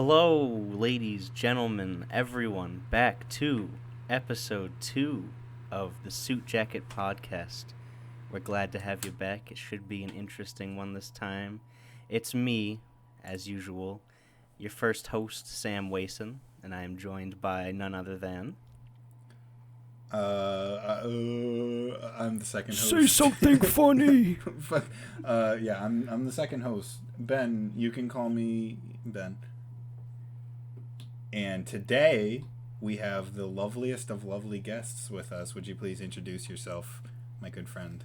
Hello, ladies, gentlemen, everyone, back to episode 2 of the Suit Jacket Podcast. We're glad to have you back. It should be an interesting one this time. It's me, as usual, your first host, Sam Wason, and I am joined by none other than... I'm the second host. Say something funny. I'm the second host. Ben, you can call me Ben. And today we have the loveliest of lovely guests with us. Would you please introduce yourself, my good friend?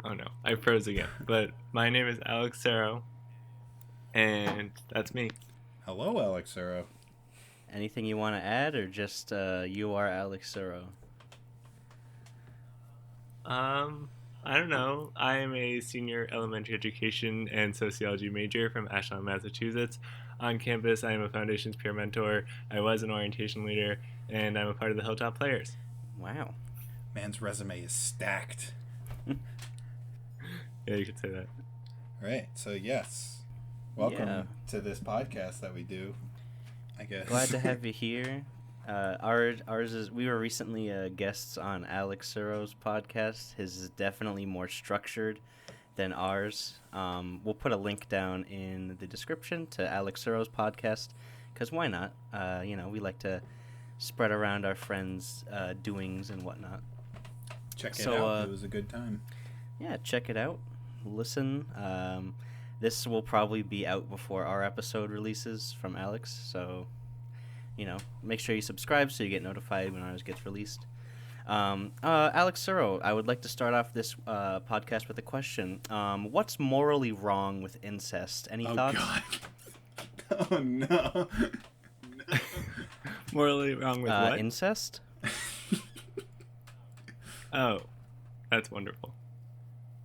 Oh no, I froze again. But my name is Alex Surro, and that's me. Hello, Alex Surro. Anything you want to add, or just you are Alex Surro? I don't know. I am a senior elementary education and sociology major from Ashland, Massachusetts. On campus, I am a Foundations peer mentor. I was an orientation leader, and I'm a part of the Hilltop Players. Wow. Man's resume is stacked. Yeah, you could say that. All right, so yes. Welcome to this podcast that we do, I guess. Glad to have you here. Ours is, we were recently guests on Alex Surro's podcast. His is definitely more structured than ours. We'll put a link down in the description to Alex Surro's podcast, because why not? We like to spread around our friends' doings and whatnot. Check it out. It was a good time. Yeah, check it out. Listen. This will probably be out before our episode releases from Alex, so... make sure you subscribe so you get notified when ours gets released. Alex Surro, I would like to start off this podcast with a question. What's morally wrong with incest? Any thoughts? God. Oh, no. Morally wrong with what? Incest? Oh, that's wonderful.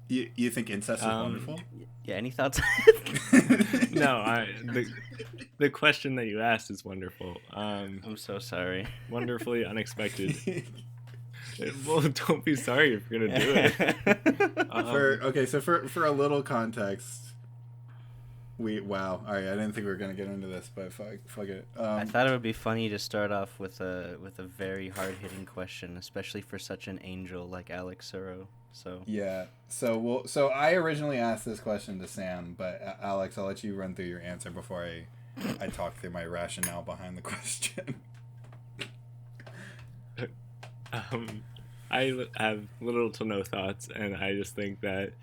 You think incest is wonderful? Yeah, any thoughts? No, the question that you asked is wonderful. I'm so sorry. Wonderfully unexpected. Well, don't be sorry if you're gonna do it. For a little context, all right. I didn't think we were gonna get into this, but fuck it. I thought it would be funny to start off with a very hard hitting question, especially for such an angel like Alex Surro. So yeah. So I originally asked this question to Sam, but Alex, I'll let you run through your answer before I talk through my rationale behind the question. I have little to no thoughts, and I just think that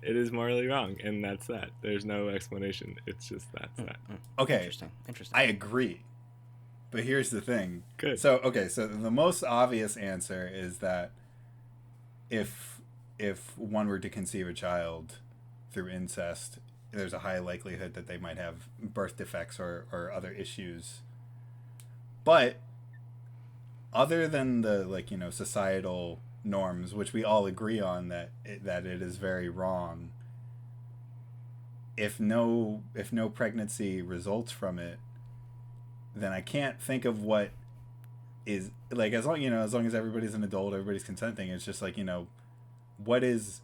it is morally wrong, and that's that. There's no explanation. It's just that's that. Okay. Interesting. I agree. But here's the thing. Good. So the most obvious answer is that if one were to conceive a child through incest, there's a high likelihood that they might have birth defects or other issues. But other than the societal norms, which we all agree on that it is very wrong, if no pregnancy results from it, then I can't think of what is as long as everybody's an adult, everybody's consenting, it's just what is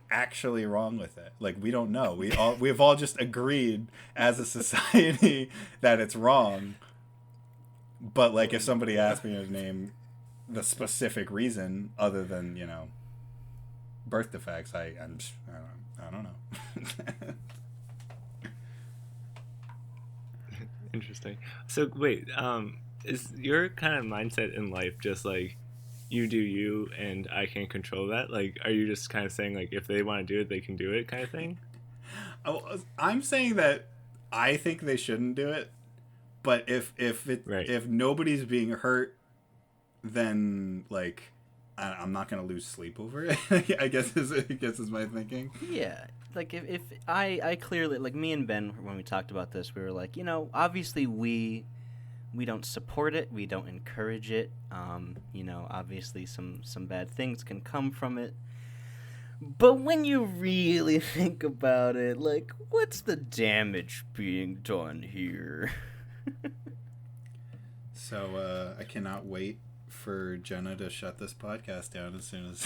actually wrong with it? We don't know. We've all just agreed as a society that it's wrong. But if somebody asked me to name the specific reason other than birth defects, I don't know. Interesting. So wait, is your kind of mindset in life just you do you and I can't control that? Are you just kind of saying if they want to do it, they can do it kind of thing? I'm saying that I think they shouldn't do it, but if nobody's being hurt, then I'm not gonna lose sleep over it. I guess is my thinking. Yeah. If I clearly, me and Ben, when we talked about this, we were obviously we don't support it, we don't encourage it. Obviously some bad things can come from it. But when you really think about it, what's the damage being done here? So I cannot wait for Jenna to shut this podcast down as soon as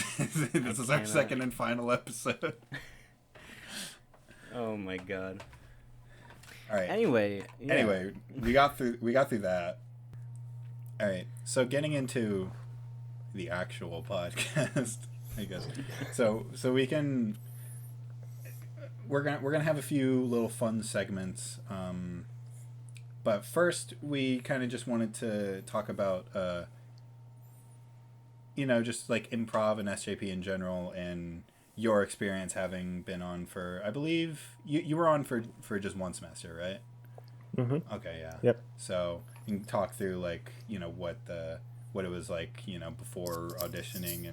this is our second and final episode. Oh my god. All right. Anyway, yeah. Anyway, we got through that. All right. So getting into the actual podcast, I guess. So we can we're gonna have a few little fun segments. But first, we kind of just wanted to talk about just like improv and SJP in general, and your experience having been on for, I believe you were on for just one semester, right? Mm-hmm. Okay, yeah. Yep. So you can talk through like what it was like before auditioning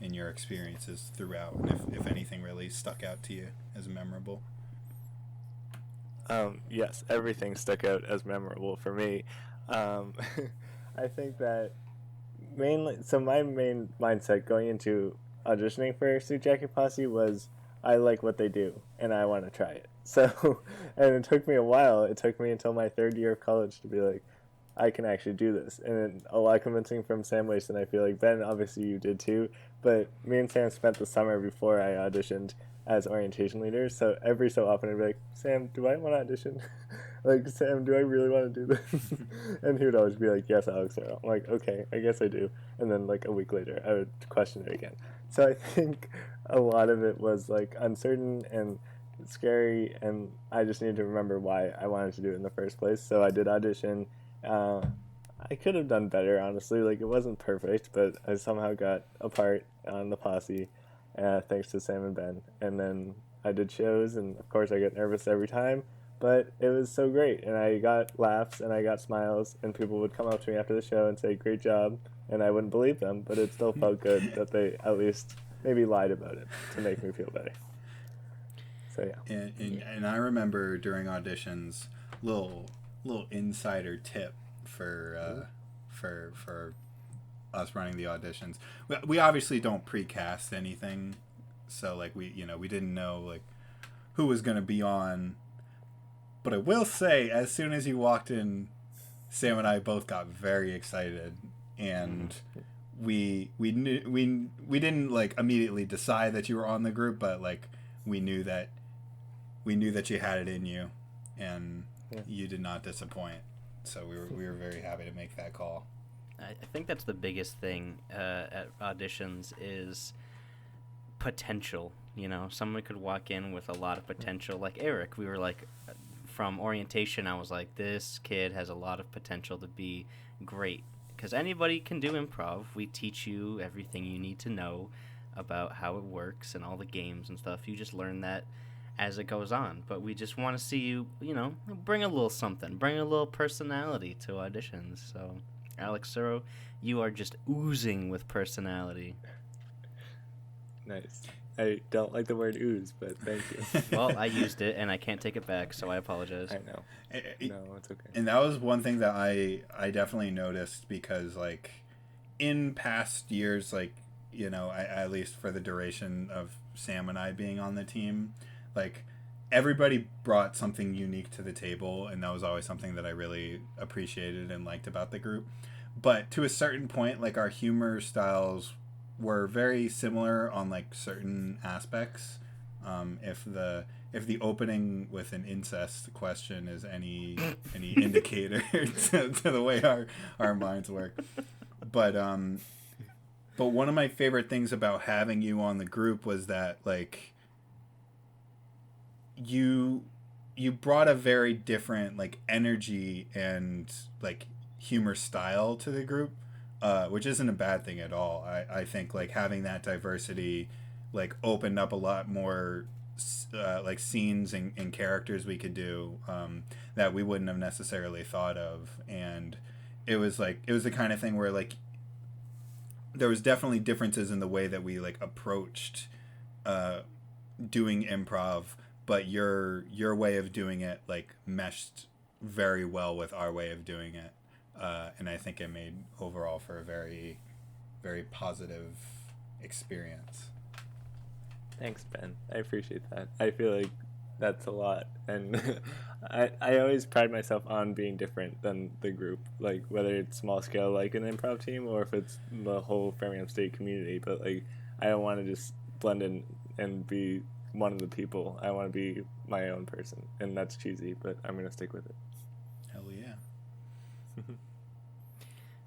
and your experiences throughout, and if anything really stuck out to you as memorable. Yes, everything stuck out as memorable for me. I think that my main mindset going into auditioning for Suit Jacket Posse was I like what they do and I want to try it. So, and it took me a while. It took me until my third year of college to be like, I can actually do this. And a lot of convincing from Sam Waste, and I feel like Ben, obviously you did too. But me and Sam spent the summer before I auditioned as orientation leaders. So every so often I'd be like, Sam, do I want to audition? Like, Sam, do I really want to do this? And he would always be like, yes, Alex Surro. I'm like, okay, I guess I do. And then like a week later, I would question it again. So I think a lot of it was like uncertain and scary, and I just needed to remember why I wanted to do it in the first place. So I did audition. I could have done better, honestly. Like, it wasn't perfect, but I somehow got a part on the posse, thanks to Sam and Ben. And then I did shows, and of course I get nervous every time, but it was so great. And I got laughs, and I got smiles, and people would come up to me after the show and say, great job, and I wouldn't believe them, but it still felt good that they at least maybe lied about it to make me feel better. So, yeah. And I remember during auditions, little insider tip for us running the auditions. We obviously don't precast anything, so like we didn't know like who was going to be on. But I will say, as soon as you walked in, Sam and I both got very excited, and we didn't like immediately decide that you were on the group, but like we knew that you had it in you, and you did not disappoint. So we were very happy to make that call. I think that's the biggest thing at auditions is potential. Someone could walk in with a lot of potential. Like Eric, we were like, from orientation, I was like, this kid has a lot of potential to be great. Because anybody can do improv. We teach you everything you need to know about how it works and all the games and stuff. You just learn that as it goes on. But we just want to see you, bring a little something. Bring a little personality to auditions. So, Alex Surro, you are just oozing with personality. Nice. I don't like the word ooze, but thank you. Well, I used it, and I can't take it back, so I apologize. I know. No, it's okay. And that was one thing that I definitely noticed, because, like, in past years, like, at least for the duration of Sam and I being on the team, like, everybody brought something unique to the table, and that was always something that I really appreciated and liked about the group. But to a certain point, like, our humor styles were very similar on like certain aspects. If the opening with an incest question is any indicator to the way our minds work, but one of my favorite things about having you on the group was that like you brought a very different like energy and like humor style to the group. Which isn't a bad thing at all. I think like having that diversity like opened up a lot more like scenes and characters we could do that we wouldn't have necessarily thought of. And it was the kind of thing where like there was definitely differences in the way that we like approached doing improv, but your way of doing it like meshed very well with our way of doing it. And I think it made overall for a very, very positive experience. Thanks, Ben. I appreciate that. I feel like that's a lot. And I always pride myself on being different than the group, like whether it's small scale like an improv team or if it's the whole Framingham State community. But like I don't want to just blend in and be one of the people. I want to be my own person, and that's cheesy, but I'm gonna stick with it. Hell yeah.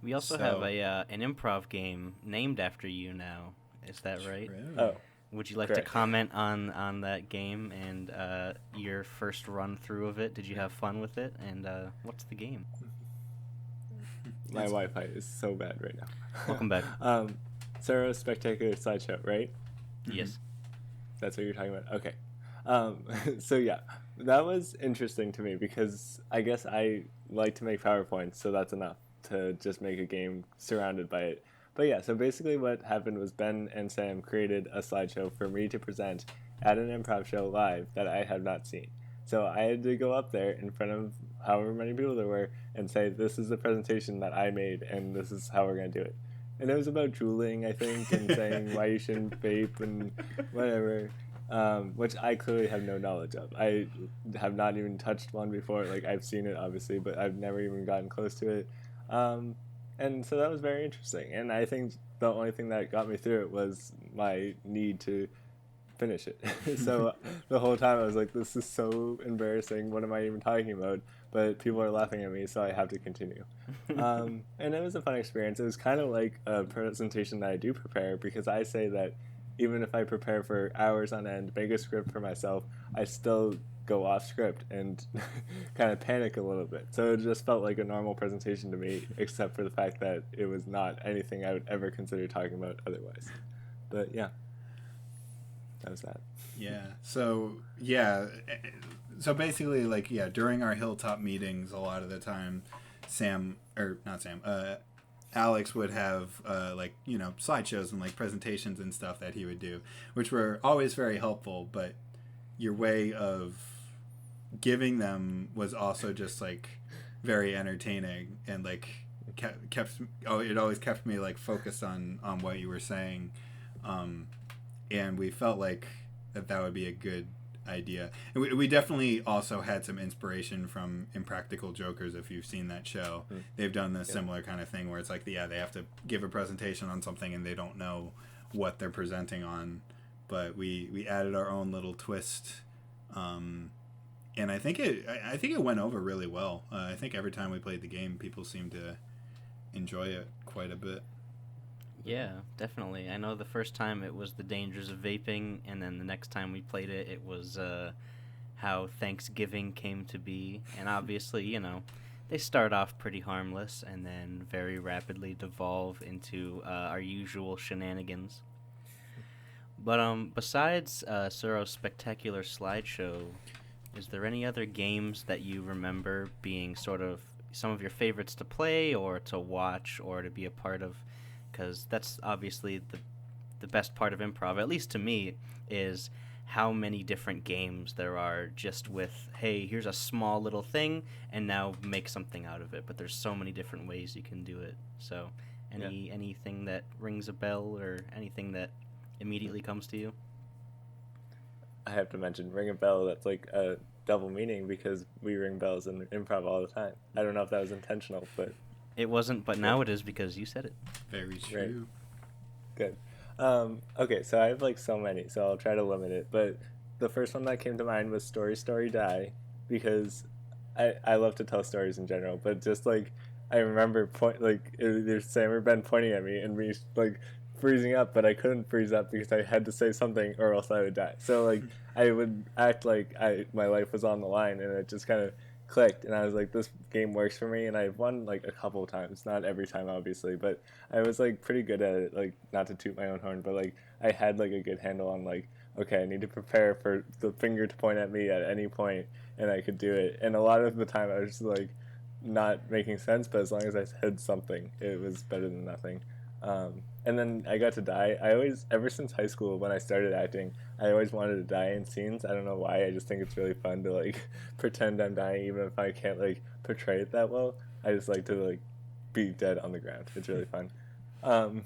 We also have an improv game named after you now. Is that right? True. Oh, Would you like correct. to comment on that game and your first run through of it? Did you have fun with it? And what's the game? My Wi-Fi is so bad right now. Welcome back. Surro's Spectacular Slideshow, right? Yes. That's what you're talking about? Okay. So yeah, that was interesting to me because I guess I like to make PowerPoints, so that's enough to just make a game surrounded by it. But yeah, so basically what happened was Ben and Sam created a slideshow for me to present at an improv show live that I had not seen. So I had to go up there in front of however many people there were and say, this is the presentation that I made and this is how we're going to do it. And it was about drooling, I think, and saying why you shouldn't vape and whatever, which I clearly have no knowledge of. I have not even touched one before. Like, I've seen it, obviously, but I've never even gotten close to it. And so that was very interesting. And I think the only thing that got me through it was my need to finish it. So the whole time I was like, this is so embarrassing. What am I even talking about? But people are laughing at me, so I have to continue. And it was a fun experience. It was kind of like a presentation that I do prepare, because I say that even if I prepare for hours on end, make a script for myself, I still go off script and kind of panic a little bit. So it just felt like a normal presentation to me, except for the fact that it was not anything I would ever consider talking about otherwise. But yeah, that was that. Yeah. So basically, like, yeah, during our hilltop meetings, a lot of the time, Alex would have like, you know, slideshows and like presentations and stuff that he would do, which were always very helpful. But your way of giving them was also just like very entertaining, and like it always kept me like focused on what you were saying, and we felt like that would be a good idea. And we definitely also had some inspiration from Impractical Jokers. If you've seen that show, they've done this similar kind of thing where it's like, yeah, they have to give a presentation on something and they don't know what they're presenting on, but we added our own little twist, and I think it went over really well. I think every time we played the game, people seemed to enjoy it quite a bit. Yeah, definitely. I know the first time it was the dangers of vaping, and then the next time we played it, it was how Thanksgiving came to be. And obviously, you know, they start off pretty harmless and then very rapidly devolve into our usual shenanigans. But besides Surro's Spectacular Slideshow, is there any other games that you remember being sort of some of your favorites to play or to watch or to be a part of? Because that's obviously the best part of improv, at least to me, is how many different games there are just with, hey, here's a small little thing, and now make something out of it. But there's so many different ways you can do it. So anything that rings a bell or anything that immediately comes to you? I have to mention ring a bell. That's like a double meaning because we ring bells in improv all the time. I don't know if that was intentional, but It wasn't, but now it is because you said it. Very true. Right. Good. Okay, so I have like so many, so I'll try to limit it. But the first one that came to mind was Story Story Die, because I love to tell stories in general, but just like I remember there's Sam or Ben pointing at me and me like freezing up, but I couldn't freeze up because I had to say something or else I would die. So like I would act like my life was on the line, and it just kind of clicked, and I was like, this game works for me. And I've won like a couple of times, not every time obviously, but I was like pretty good at it. Like, not to toot my own horn, but like I had like a good handle on like, okay, I need to prepare for the finger to point at me at any point, and I could do it. And a lot of the time I was just like not making sense, but as long as I said something, it was better than nothing. And then I got to die. Ever since high school when I started acting, I always wanted to die in scenes. I don't know why. I just think it's really fun to like pretend I'm dying, even if I can't like portray it that well. I just like to like be dead on the ground. It's really fun. And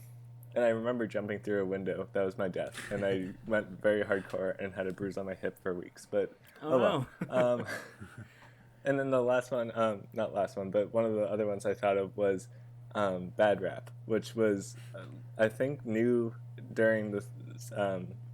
I remember jumping through a window. That was my death. And I went very hardcore and had a bruise on my hip for weeks. But Oh well. And then the last one, not last one, but one of the other ones I thought of was Bad Rap, which was, I think, new during the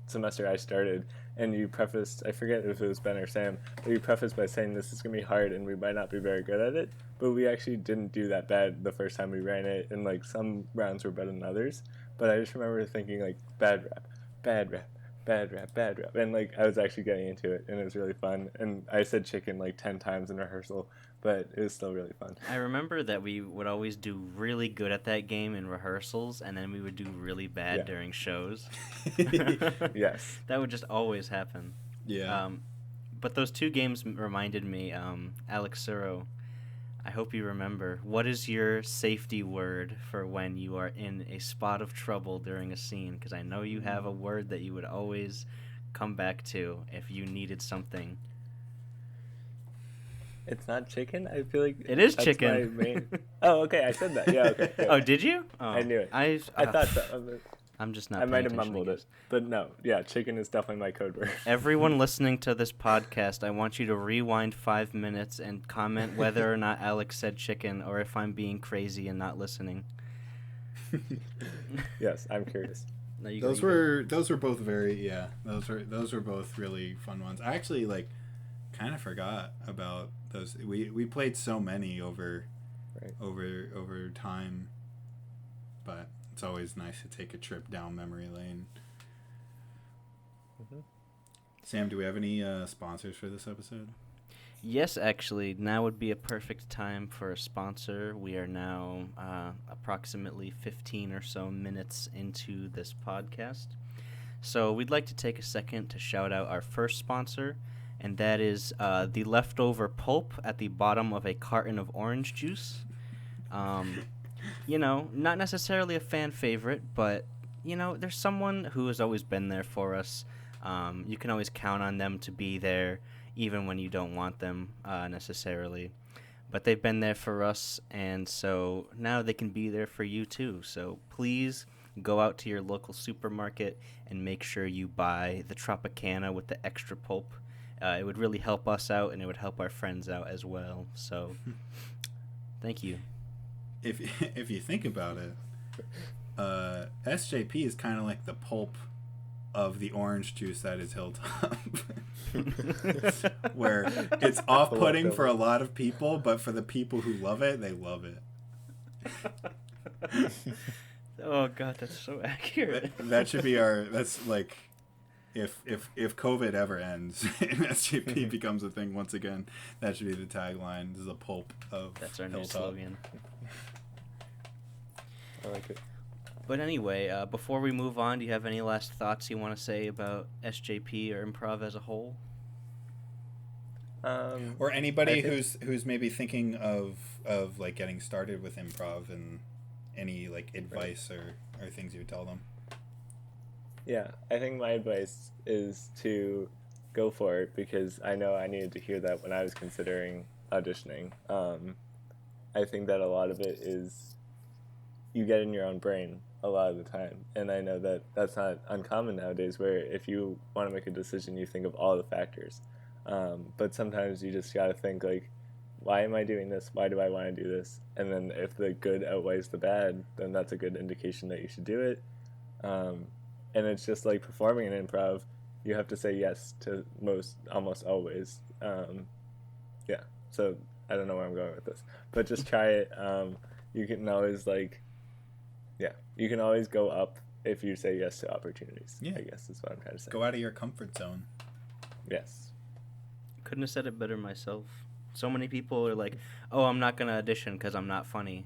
semester I started. and you prefaced, I forget if it was Ben or Sam, but you prefaced by saying this is going to be hard and we might not be very good at it, but we actually didn't do that bad the first time we ran it, and like some rounds were better than others, but I just remember thinking like bad rap, bad rap, bad rap, bad rap, and like I was actually getting into it, and it was really fun, and I said chicken like 10 times in rehearsal, but it was still really fun. I remember that we would always do really good at that game in rehearsals, and then we would do really bad during shows. Yes. That would just always happen. Yeah. But those two games reminded me, Alex Surro, I hope you remember, what is your safety word for when you are in a spot of trouble during a scene? Because I know you have a word that you would always come back to if you needed something. It's not chicken? I feel like it is that's chicken. My main... Oh, okay, I said that. Yeah, okay. Oh, did you? Oh, I knew it. I thought so. I'm just not. I might have mumbled it, but no. Yeah, chicken is definitely my code word. Everyone listening to this podcast, I want you to rewind 5 minutes and comment whether or not Alex said chicken, or if I'm being crazy and not listening. Yes, I'm curious. No, those were both very those were both really fun ones. I actually kind of forgot about those. We played so many over time, but it's always nice to take a trip down memory lane. Mm-hmm. Sam, do we have any sponsors for this episode? Yes, actually, now would be a perfect time for a sponsor. We are now approximately 15 or so minutes into this podcast. So we'd like to take a second to shout out our first sponsor, and that is the leftover pulp at the bottom of a carton of orange juice. Not necessarily a fan favorite, but, there's someone who has always been there for us. You can always count on them to be there, even when you don't want them necessarily. But they've been there for us, and so now they can be there for you too. So please go out to your local supermarket and make sure you buy the Tropicana with the extra pulp. It would really help us out, and it would help our friends out as well. So thank you. If you think about it, SJP is kind of like the pulp of the orange juice that is Hilltop. Where it's off-putting for a lot of people, but for the people who love it, they love it. Oh God, that's so accurate. That should be that's like, if COVID ever ends and SJP becomes a thing once again, that should be the tagline. This is the pulp of That's our Hilltop. new slogan. I like it. But anyway, before we move on, do you have any last thoughts you want to say about SJP or improv as a whole? Or anybody who's maybe thinking of getting started with improv, and any advice or things you would tell them. Yeah, I think my advice is to go for it, because I know I needed to hear that when I was considering auditioning. I think that a lot of it is you get in your own brain a lot of the time, and I know that that's not uncommon nowadays, where if you want to make a decision, you think of all the factors. But sometimes you just got to think, why am I doing this? Why do I want to do this? And then if the good outweighs the bad, then that's a good indication that you should do it. And it's just like performing an improv. You have to say yes to almost always. Yeah, so I don't know where I'm going with this. But just try it. You can always, you can always go up if you say yes to opportunities. Yeah. I guess is what I'm trying to say. Go out of your comfort zone. Yes. Couldn't have said it better myself. So many people are like, oh, I'm not going to audition because I'm not funny.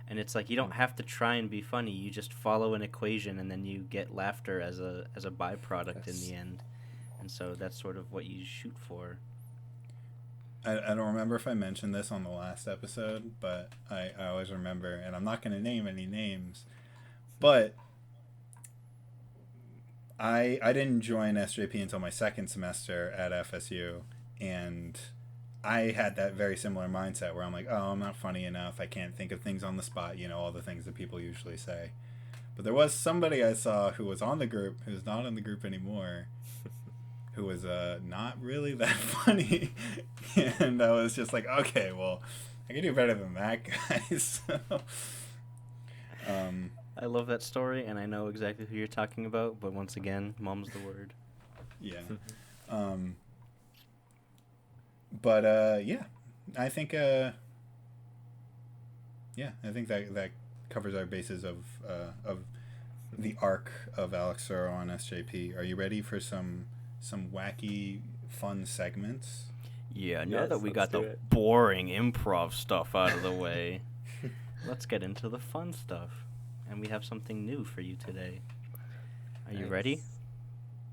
And it's like, you don't have to try and be funny. You just follow an equation, and then you get laughter as a byproduct in the end. And so that's sort of what you shoot for. I don't remember if I mentioned this on the last episode, but I always remember, and I'm not going to name any names, but I didn't join SJP until my second semester at FSU, and I had that very similar mindset where I'm like, oh, I'm not funny enough, I can't think of things on the spot, all the things that people usually say. But there was somebody I saw who was on the group, who's not in the group anymore, who was not really that funny, and I was just like, okay, well, I can do better than that guy. So, I love that story, and I know exactly who you're talking about, but once again, mom's the word. Yeah. But yeah, I think I think that covers our bases of the arc of Alex Surro on SJP. Are you ready for some wacky fun segments? Yeah, now Yes, that we let's got do the it. boring improv stuff out of the way, let's get into the fun stuff. And we have something new for you today. Are you Nice. ready?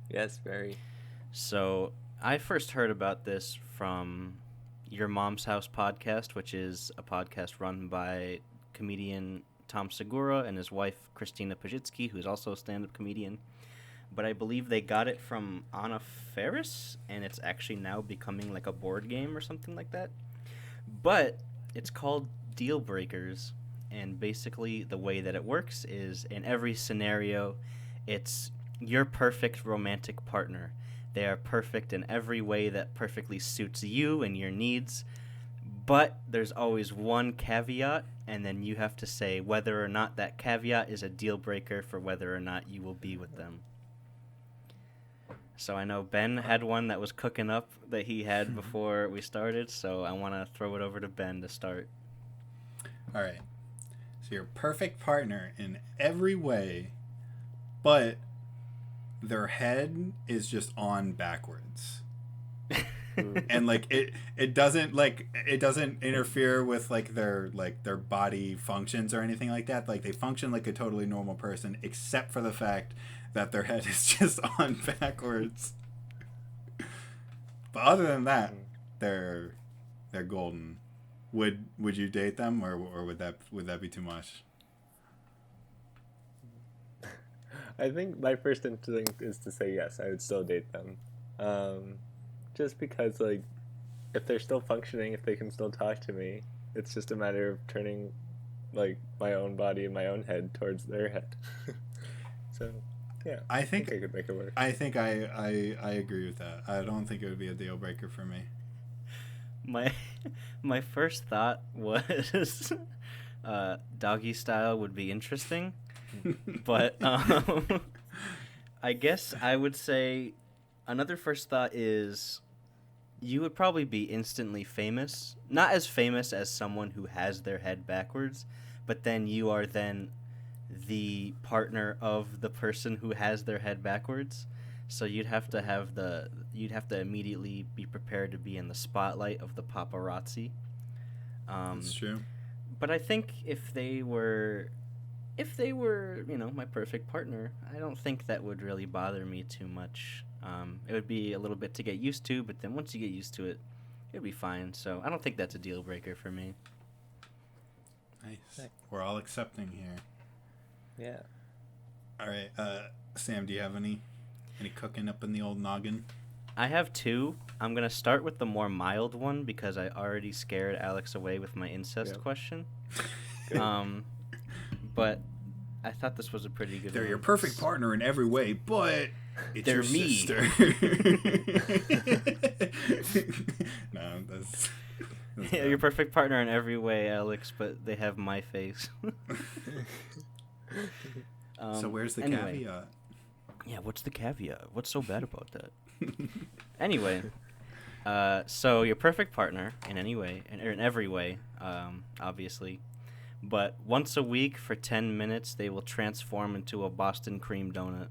Yes, very. So, I first heard about this from Your Mom's House podcast, which is a podcast run by comedian Tom Segura and his wife Christina Pajitsky, who's also a stand-up comedian. But I believe they got it from Anna Faris, and it's actually now becoming like a board game or something like that. But it's called Deal Breakers, and basically the way that it works is in every scenario, it's your perfect romantic partner. They are perfect in every way that perfectly suits you and your needs, but there's always one caveat, and then you have to say whether or not that caveat is a deal breaker for whether or not you will be with them. So I know Ben had one that was cooking up that he had before we started, so I want to throw it over to Ben to start. All right. So your perfect partner in every way, but their head is just on backwards. And like it doesn't interfere with like their body functions or anything like that. Like they function like a totally normal person, except for the fact that their head is just on backwards. But other than that, they're golden. Would you date them, or would that be too much? I think my first instinct is to say yes. I would still date them, just because like if they're still functioning, if they can still talk to me, it's just a matter of turning like my own body and my own head towards their head. So yeah, I think I could make it work. I think I agree with that. I don't think it would be a deal breaker for me. My first thought was doggy style would be interesting, but I guess I would say another first thought is you would probably be instantly famous. Not as famous as someone who has their head backwards, but then you are then the partner of the person who has their head backwards. So you'd have to immediately be prepared to be in the spotlight of the paparazzi. That's true. But I think if they were, my perfect partner, I don't think that would really bother me too much. It would be a little bit to get used to, but then once you get used to it, it'd be fine. So I don't think that's a deal breaker for me. Nice. We're all accepting here. Yeah. All right, Sam, do you have any cooking up in the old noggin? I have two. I'm gonna start with the more mild one because I already scared Alex away with my incest question. But I thought this was a pretty good They're one. your perfect partner in every way, but it's They're your me. sister. No, that's Yeah, your perfect partner in every way, Alex, but they have my face. So where's the anyway. caveat? Yeah, what's the caveat? What's so bad about that? Anyway, so your perfect partner in any way, in every way, obviously, but once a week for 10 minutes they will transform into a Boston cream donut.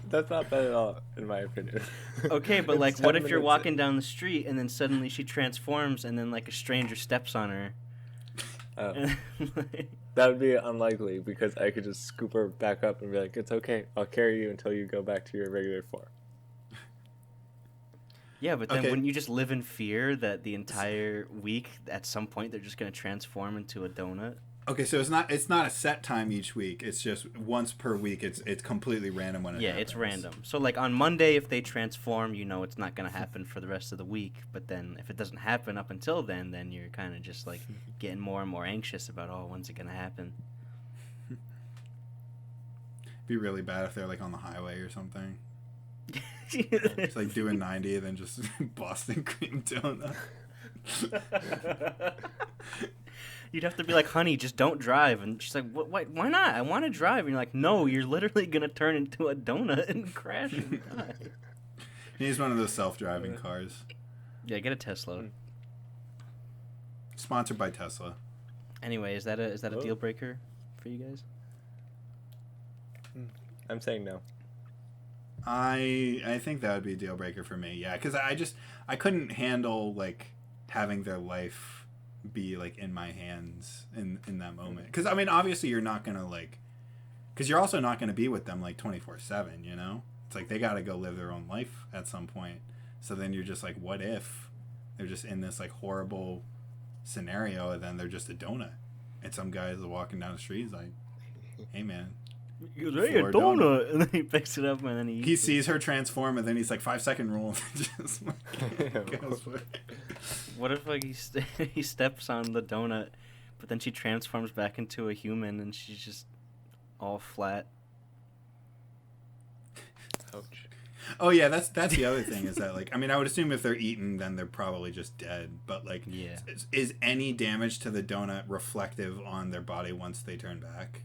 That's not bad at all, in my opinion. Okay, but It's like, 10 what if you're minutes. walking down the street and then suddenly she transforms and then like a stranger steps on her? Oh. That would be unlikely because I could just scoop her back up and be like, "It's okay, I'll carry you until you go back to your regular form." Yeah, but then Okay. wouldn't you just live in fear that the entire week, at some point, they're just going to transform into a donut? Okay, so it's not a set time each week. It's just once per week. It's completely random when it happens. It's random. So, like, on Monday, if they transform, it's not going to happen for the rest of the week. But then if it doesn't happen up until then you're kind of just, like, getting more and more anxious about, when's it going to happen? Be really bad if they're like on the highway or something. It's like doing 90 and then just Boston cream donut. You'd have to be like, honey, just don't drive. And she's like, what, why not? I want to drive. And you're like, no, you're literally going to turn into a donut and crash and die. He needs one of those self-driving cars. Yeah, get a Tesla. Sponsored by Tesla. Anyway, is that a deal breaker for you guys? I'm saying no. I think that would be a deal breaker for me. Yeah, because I couldn't handle like having their life be like in my hands in that moment. Because I mean, obviously you're not gonna like, because you're also not gonna be with them like 24/7. You know, it's like they gotta go live their own life at some point. So then you're just like, what if they're just in this like horrible scenario and then they're just a donut and some guys are walking down the street like, hey man, Hey, a donut. And then he picks it up and then he sees her transform and then he's like 5-second rule. Just what if like he steps on the donut, but then she transforms back into a human and she's just all flat. Ouch. Oh yeah, that's the other thing is that like I mean I would assume if they're eaten then they're probably just dead. But like, yeah, is any damage to the donut reflective on their body once they turn back?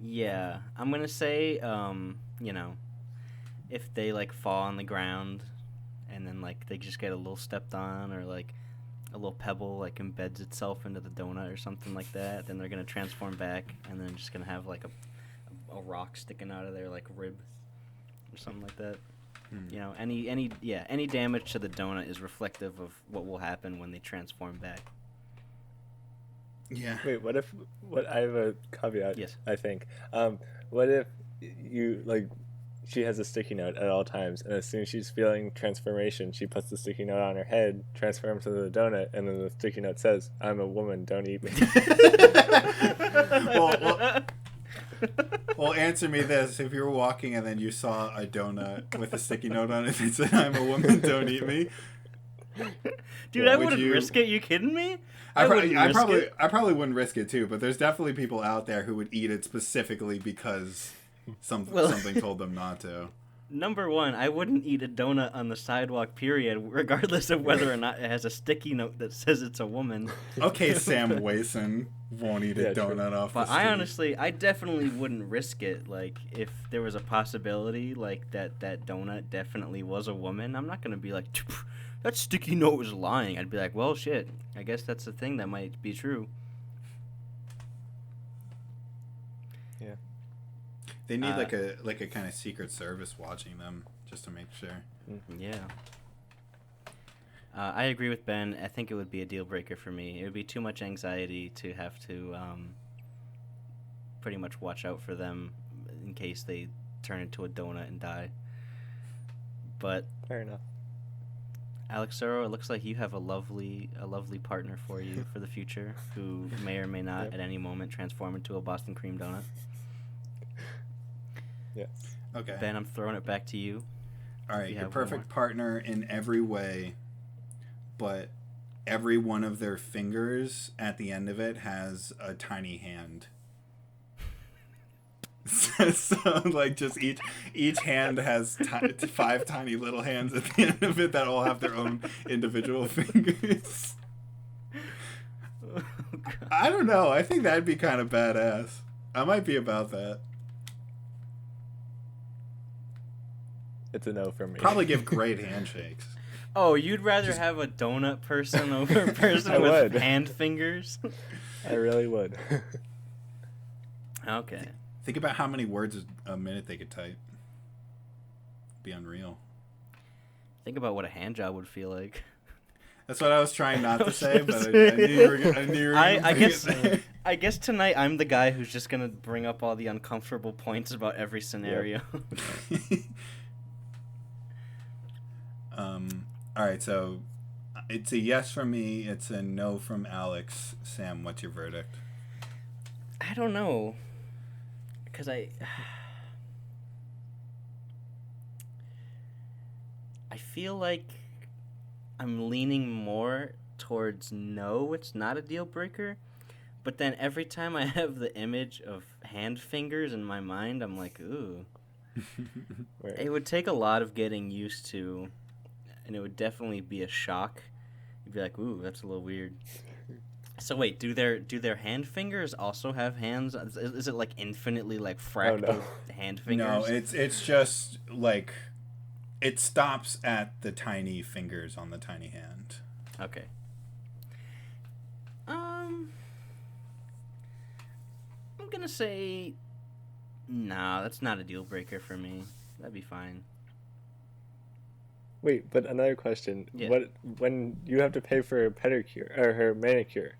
Yeah, I'm gonna say, you know, if they like fall on the ground, and then like they just get a little stepped on, or like a little pebble like embeds itself into the donut or something like that, then they're gonna transform back, and then just gonna have like a rock sticking out of their like rib, or something like that. You know, any damage to the donut is reflective of what will happen when they transform back. Yeah. Wait, what I have a caveat. Yes. I think. What if you like she has a sticky note at all times, and as soon as she's feeling transformation, she puts the sticky note on her head, transforms into the donut, and then the sticky note says, "I'm a woman, don't eat me." Well, answer me this: if you were walking and then you saw a donut with a sticky note on it that said, "I'm a woman, don't eat me," dude, I wouldn't risk it. You kidding me? I probably wouldn't risk it too. But there's definitely people out there who would eat it specifically because something told them not to. Number one, I wouldn't eat a donut on the sidewalk, period, regardless of whether or not it has a sticky note that says it's a woman. Okay, Sam Wason won't eat a donut off the street. I definitely wouldn't risk it. Like, if there was a possibility, like, that donut definitely was a woman, I'm not going to be like, that sticky note was lying. I'd be like, well, shit, I guess that's a thing that might be true. Yeah. They need like a kind of secret service watching them just to make sure. Yeah. I agree with Ben. I think it would be a deal breaker for me. It would be too much anxiety to have to pretty much watch out for them in case they turn into a donut and die. But fair enough. Alex Surro, it looks like you have a lovely partner for you for the future who may or may not at any moment transform into a Boston cream donut. Yes. Okay. Ben, I'm throwing it back to you. All right, your perfect partner in every way, but every one of their fingers at the end of it has a tiny hand. So like just each hand has 5 tiny little hands at the end of it that all have their own individual fingers. Oh, I don't know. I think that'd be kind of badass. I might be about that. It's a no for me. Probably give great handshakes. Oh, you'd rather have a donut person over a person with hand fingers? I really would. Okay. Think about how many words a minute they could type. Be unreal. Think about what a hand job would feel like. That's what I was trying not to say, but I knew you were going to I guess tonight I'm the guy who's just going to bring up all the uncomfortable points about every scenario. Yep. All right, so it's a yes from me. It's a no from Alex. Sam, what's your verdict? I don't know. Because I feel like I'm leaning more towards no, it's not a deal breaker. But then every time I have the image of hand fingers in my mind, I'm like, ooh. It would take a lot of getting used to, and it would definitely be a shock. You'd be like, ooh, that's a little weird. So wait, do their hand fingers also have hands? Is it like infinitely like fractal no. hand fingers? No, it's just like it stops at the tiny fingers on the tiny hand. Okay. I'm gonna say, nah, that's not a deal breaker for me. That'd be fine. Wait, but another question. Yeah. What when you have to pay for a pedicure or her manicure?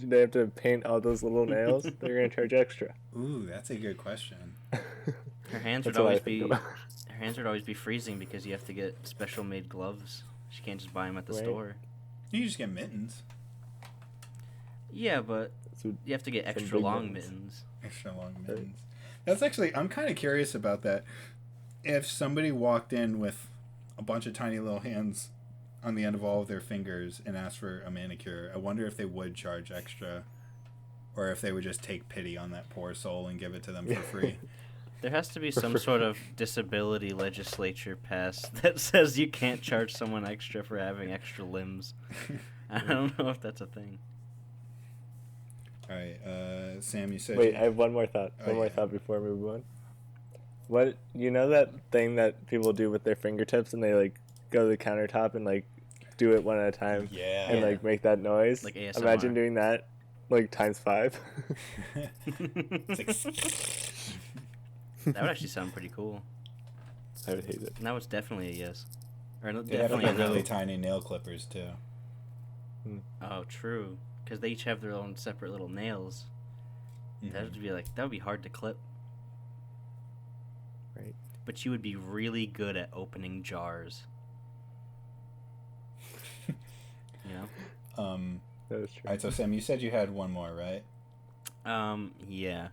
Do they have to paint all those little nails? They're gonna charge extra. Ooh, that's a good question. Her hands would That's what I always think be about. her hands would always be freezing because you have to get special made gloves. She can't just buy them at the Right. store. You just get mittens. Yeah, but So you have to get Some extra big long mittens. mittens. Extra long mittens. That's actually, I'm kind of curious about that. If somebody walked in with a bunch of tiny little hands on the end of all of their fingers and asked for a manicure, I wonder if they would charge extra, or if they would just take pity on that poor soul and give it to them for free. There has to be some sort of disability legislature passed that says you can't charge someone extra for having extra limbs. I don't know if that's a thing. All right, Sam, you said. Wait, I have one more thought. Oh, One more yeah. thought before we move on. What you know that thing that people do with their fingertips and they like go to the countertop and like do it one at a time Yeah. and like make that noise? Like ASMR. Imagine doing that like times 5. It's like- That would actually sound pretty cool. I would hate it. And that was definitely a yes. Or no, They have definitely a like no. really tiny nail clippers too. Oh, true. Because they each have their own separate little nails. That would be that would be hard to clip. Right. But you would be really good at opening jars. You know? That is true. All right, so Sam, you said you had one more, right? Yeah.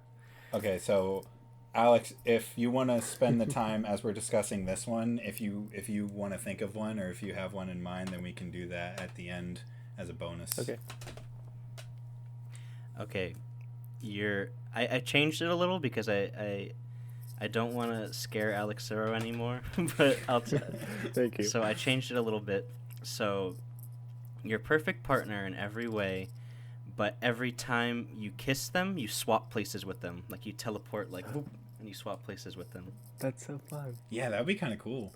Okay, so Alex, if you want to spend the time as we're discussing this one, if you want to think of one or if you have one in mind, then we can do that at the end as a bonus. Okay. Okay. I changed it a little because I don't want to scare Alex Surro anymore, but Thank you. So I changed it a little bit. So you're a perfect partner in every way, but every time you kiss them, you swap places with them. Like you teleport like whoop, and you swap places with them. That's so fun. Yeah, that would be kind of cool.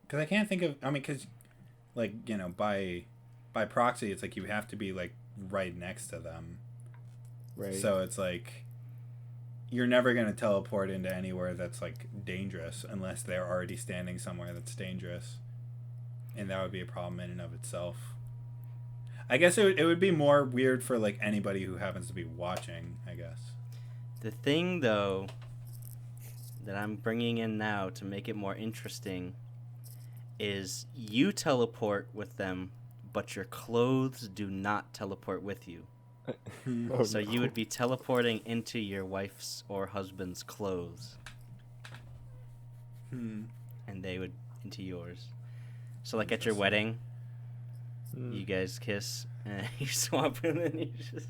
Because I can't think of, I mean, because, like, you know, by proxy, it's like you have to be, like, right next to them. Right. So it's like, you're never going to teleport into anywhere that's, like, dangerous unless they're already standing somewhere that's dangerous. And that would be a problem in and of itself. I guess it would be more weird for, like, anybody who happens to be watching, I guess. The thing, though, that I'm bringing in now to make it more interesting is you teleport with them, but your clothes do not teleport with you. Oh, So you no. would be teleporting into your wife's or husband's clothes, and they would into yours. So, like at your wedding, you guys kiss, and you swap, and then you just...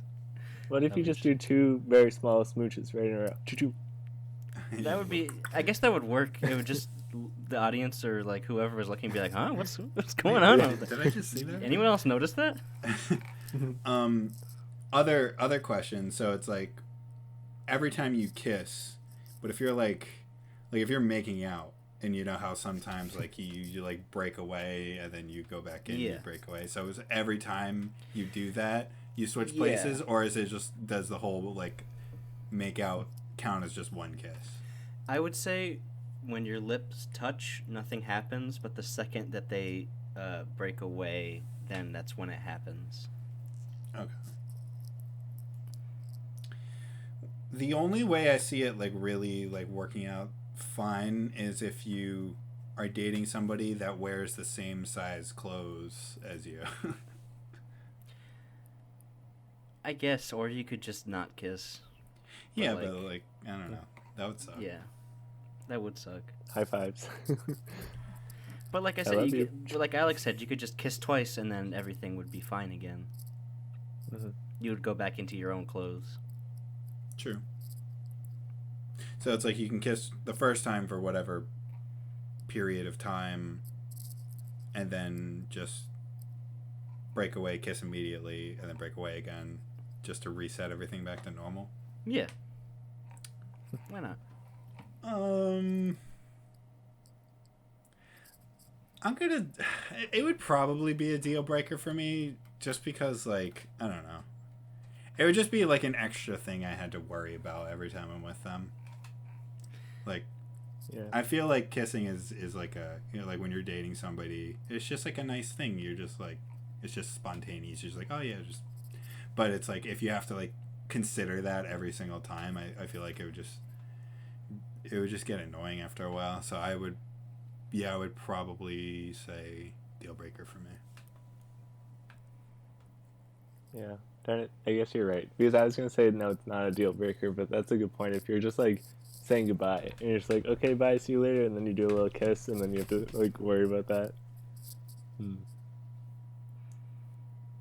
What if you just do 2 very small smooches right in a row? Choo-choo. That would be... I guess that would work. It would just... The audience or, like, whoever was looking be like, huh? What's going on over there? Did I just see that? Anyone else notice that? Other questions. So it's like every time you kiss, but if you're like if you're making out, and you know how sometimes like you like break away and then you go back in, you Yeah. break away. So is every time you do that, you switch Yeah. places, or is it just does the whole like make out count as just one kiss? I would say when your lips touch, nothing happens, but the second that they break away, then that's when it happens. Okay. The only way I see it like really like working out fine is if you are dating somebody that wears the same size clothes as you. I guess, or you could just not kiss. Yeah, like- but like I don't know. That would suck. Yeah, that would suck. High fives. But like I I said, love you you. could, like Alex said, you could just kiss twice and then everything would be fine again. Mhm. You would go back into your own clothes. True. So it's like you can kiss the first time for whatever period of time, and then just break away, kiss immediately, and then break away again, just to reset everything back to normal? Yeah. Why not? It would probably be a deal breaker for me, just because, like, I don't know. It would just be like an extra thing I had to worry about every time I'm with them. Like, Yeah. I feel like kissing is like a, like when you're dating somebody, it's just like a nice thing. You're just like, it's just spontaneous. You're just like, oh yeah, just. But it's like, if you have to like consider that every single time, I feel like it would just get annoying after a while. So I would probably say deal breaker for me. Yeah. Darn it. I guess you're right. Because I was going to say, no, it's not a deal breaker, but that's a good point. If you're just, like, saying goodbye, and you're just like, okay, bye, see you later, and then you do a little kiss, and then you have to, like, worry about that.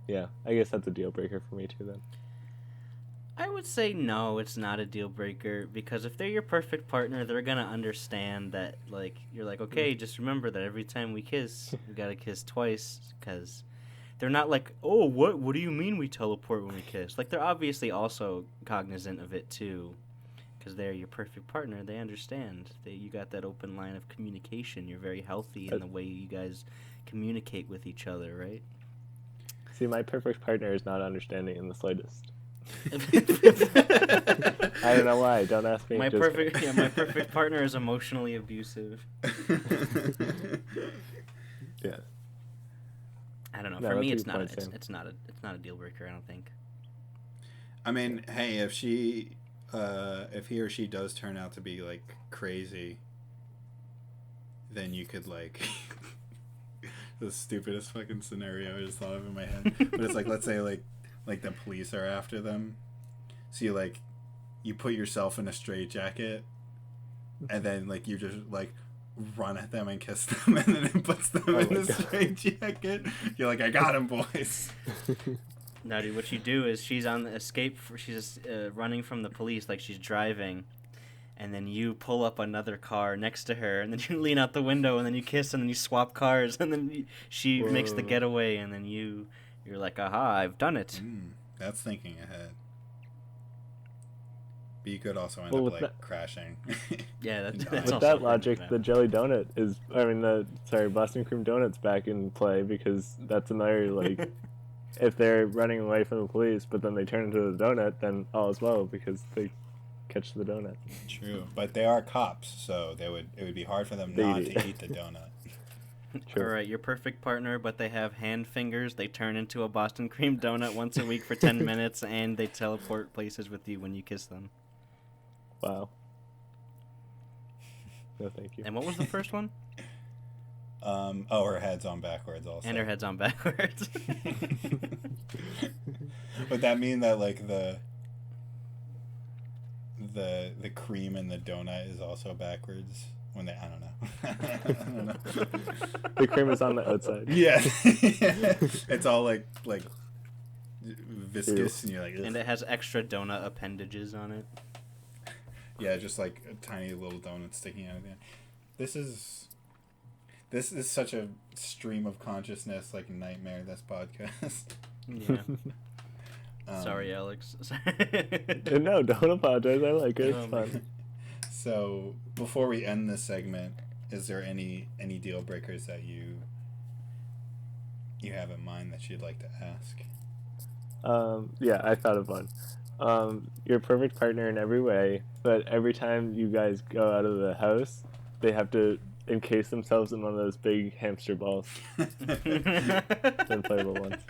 Yeah, I guess that's a deal breaker for me, too, then. I would say no, it's not a deal breaker, because if they're your perfect partner, they're gonna understand that, like, you're like, okay, just remember that every time we kiss, we gotta kiss twice, because they're not like, oh, what do you mean we teleport when we kiss? Like, they're obviously also cognizant of it, too, because they're your perfect partner. They understand. You got that open line of communication. You're very healthy in the way you guys communicate with each other, right? See, my perfect partner is not understanding in the slightest. I don't know why. Don't ask me. My perfect partner is emotionally abusive. Yeah. I don't know. No, For me, that's it's a good point, it's not a deal breaker. I don't think. I mean, hey, if he or she does turn out to be like crazy, then you could like the stupidest fucking scenario I just thought of in my head. But it's like, let's say like the police are after them, so you put yourself in a straitjacket, and then like you just like run at them and kiss them, and then it puts them in the straitjacket. You're like, I got him, boys. No, dude, what you do is she's on the escape. She's running from the police, like she's driving, and then you pull up another car next to her, and then you lean out the window, and then you kiss, and then you swap cars, and then she makes the getaway, and then you're like, aha, I've done it. That's thinking ahead. But you could also end up like crashing. Yeah, that's with also that logic, the jelly donut Boston cream donut's back in play, because that's another like. If they're running away from the police, but then they turn into the donut, then all is well, because they catch the donut. True, but they are cops, so it would be hard for them not to eat the donut. All right, your perfect partner, but they have hand fingers. They turn into a Boston cream donut once a week for 10 minutes, and they teleport places with you when you kiss them. Wow. No, thank you. And what was the first one? Her head's on backwards also. And her head's on backwards. Would that mean that like the cream in the donut is also backwards when they? I don't know. The cream is on the outside. Yeah. It's all like viscous, and you're like. Ugh. And it has extra donut appendages on it. Yeah, just like a tiny little donut sticking out of it. This is such a stream of consciousness, like nightmare, this podcast. Yeah. Sorry, Alex. No, don't apologize. I like it. It's fun. So, before we end this segment, is there any deal breakers that you have in mind that you'd like to ask? Yeah, I thought of one. You're a perfect partner in every way, but every time you guys go out of the house, they have to encase themselves in one of those big hamster balls. The inflatable ones.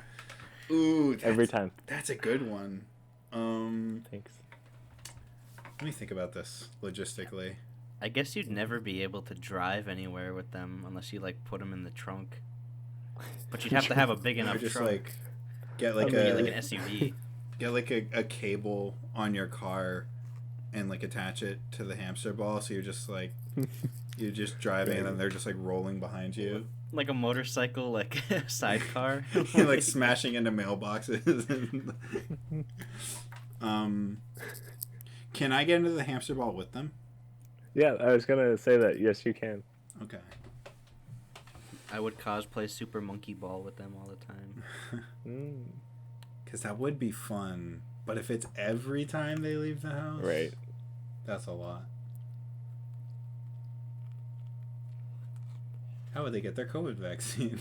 Ooh, every time. That's a good one. Thanks. Let me think about this logistically. I guess you'd never be able to drive anywhere with them unless you like put them in the trunk. But you'd have to have a big enough just trunk. like get like an SUV. Get like a cable on your car and like attach it to the hamster ball, so you're just like you're just driving and then they're just like rolling behind you. Like a motorcycle, like a sidecar. You're like smashing into mailboxes. Can I get into the hamster ball with them? Yeah, I was gonna say that. Yes, you can. Okay. I would cosplay Super Monkey Ball with them all the time. Because that would be fun. But if it's every time they leave the house, Right. that's a lot. How would they get their COVID vaccine?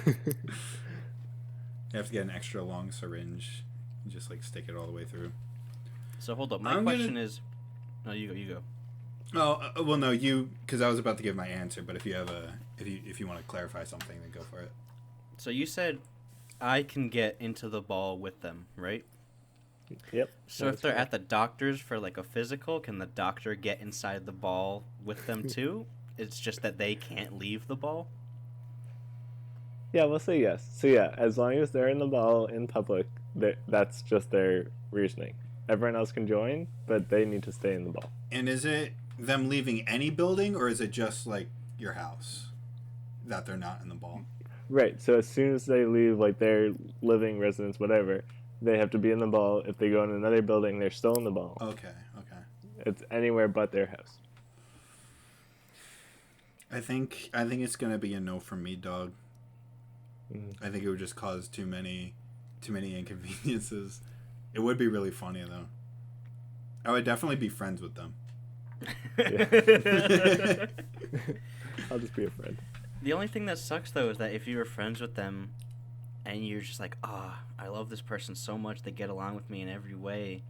They have to get an extra long syringe and just like stick it all the way through. So hold up. My question is... No, you go. Oh, well, no, you... Because I was about to give my answer, but if you have if you want to clarify something, then go for it. So you said I can get into the ball with them, right? Yep. So if they're at the doctor's for like a physical, can the doctor get inside the ball with them too? It's just that they can't leave the ball? Yeah, we'll say yes. So yeah, as long as they're in the ball in public, that's just their reasoning. Everyone else can join, but they need to stay in the ball. And is it them leaving any building, or is it just like your house that they're not in the ball? Right. So as soon as they leave, like their living residence, whatever, they have to be in the ball. If they go in another building, they're still in the ball. Okay. It's anywhere but their house. I think it's gonna be a no from me, dog. I think it would just cause too many inconveniences. It would be really funny though. I would definitely be friends with them. I'll just be a friend. The only thing that sucks though is that if you were friends with them and you're just like, I love this person so much, they get along with me in every way,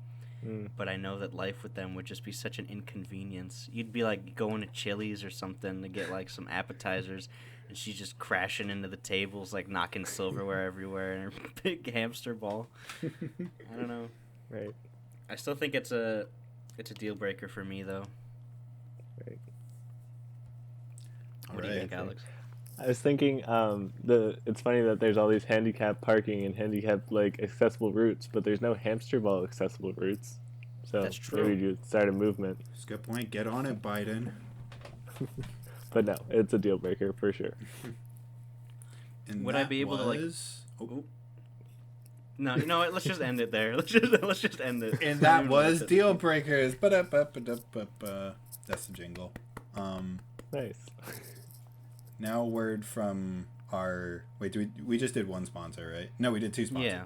but I know that life with them would just be such an inconvenience. You'd be like going to Chili's or something to get like some appetizers, and she's just crashing into the tables, like knocking silverware everywhere in her big hamster ball. I don't know. Right. I still think it's a deal breaker for me though. Right. What do you think, Alex? I was thinking, it's funny that there's all these handicap parking and handicap like accessible routes, but there's no hamster ball accessible routes. So That's true. maybe you start a movement. That's a good point. Get on it, Biden. But no, it's a deal breaker for sure. And Would I be able to like? Oh. No, you know what? Let's just end it there. Let's just end it. And that was deal breakers. Ba-da-ba-ba-da-ba-ba. That's the jingle. Nice. Now a word from our... Wait, we just did one sponsor, right? No, we did two sponsors. Yeah.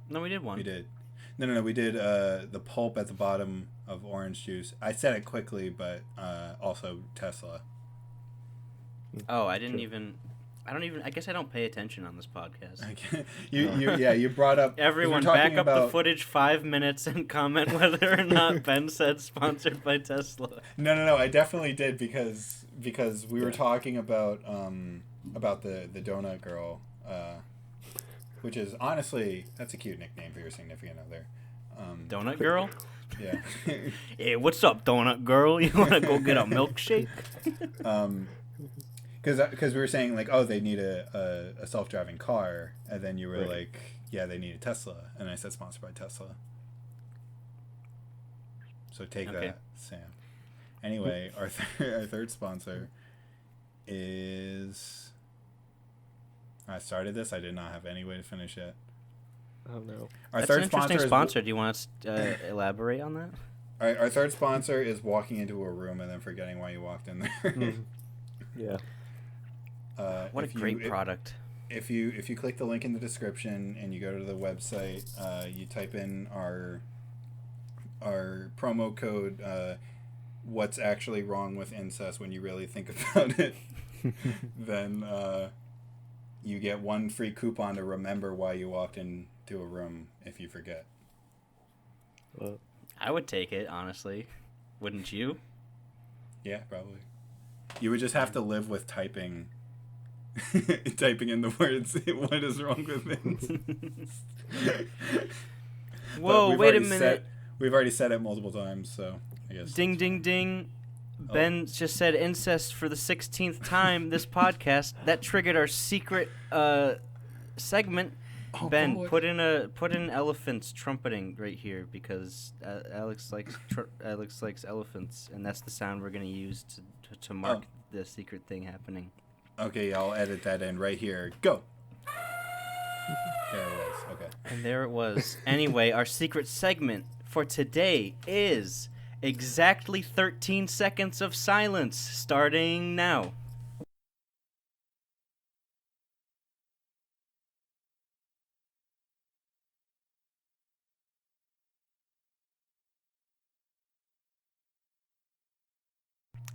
No, we did one. We did. No. We did the pulp at the bottom of orange juice. I said it quickly, but also Tesla. Oh, I don't even... I guess I don't pay attention on this podcast. You brought up... Everyone, back up the footage 5 minutes and comment whether or not Ben said sponsored by Tesla. No. I definitely did because we were talking about the donut girl, which is honestly, that's a cute nickname for your significant other. Donut girl? Yeah. Hey, what's up, donut girl? You want to go get a milkshake? Because we were saying like, oh, they need a self-driving car, and then you were right. like, yeah, they need a Tesla, and I said sponsored by Tesla. So take that, Sam. Anyway, our third sponsor is... I started this. I did not have any way to finish it. Oh no. That's an interesting sponsor. Do you want to elaborate on that? Our third sponsor is walking into a room and then forgetting why you walked in there. Yeah. What a great product. If you click the link in the description and you go to the website, you type in our promo code, what's actually wrong with incest when you really think about it, then you get one free coupon to remember why you walked into a room if you forget. Well, I would take it, honestly. Wouldn't you? Yeah, probably. You would just have to live with typing in the words, what is wrong with it? Whoa, wait a minute. We've already said it multiple times, so I guess. Ding, ding, ding. Ben just said incest for the 16th time this podcast. That triggered our secret segment. Oh, Ben, boy. put in elephants trumpeting right here because Alex likes elephants, and that's the sound we're gonna use to mark the secret thing happening. Okay, I'll edit that in right here. Go. There it was. Okay. And there it was. Anyway, our secret segment for today is exactly 13 seconds of silence, starting now.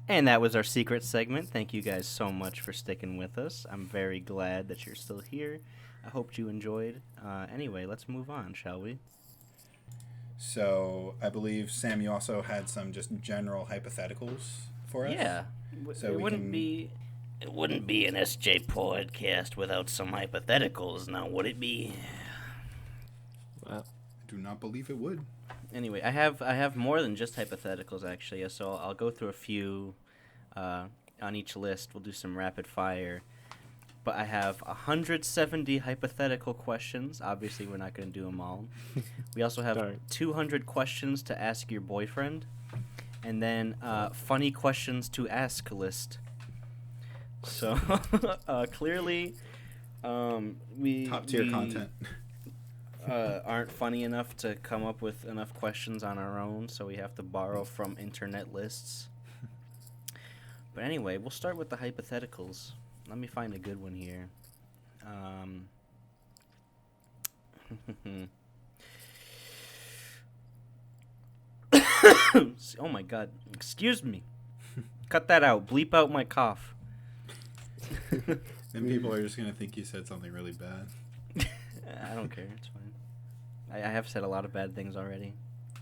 And that was our secret segment. Thank you guys so much for sticking with us. I'm very glad that you're still here. I hope you enjoyed. Anyway, let's move on, shall we? So I believe, Sam, you also had some just general hypotheticals for us? Yeah. So it wouldn't be an SJ podcast without some hypotheticals, now would it be? Wow. I do not believe it would. Anyway, I have more than just hypotheticals, actually, so I'll go through a few on each list. We'll do some rapid fire. But I have 170 hypothetical questions. Obviously, we're not going to do them all. We also have 200 questions to ask your boyfriend. And then funny questions to ask list. So, clearly, we... Top-tier content. Aren't funny enough to come up with enough questions on our own, so we have to borrow from internet lists. But anyway, we'll start with the hypotheticals. Let me find a good one here. Oh my god. Excuse me. Cut that out. Bleep out my cough. Then people are just going to think you said something really bad. I don't care. It's fine. I have said a lot of bad things already.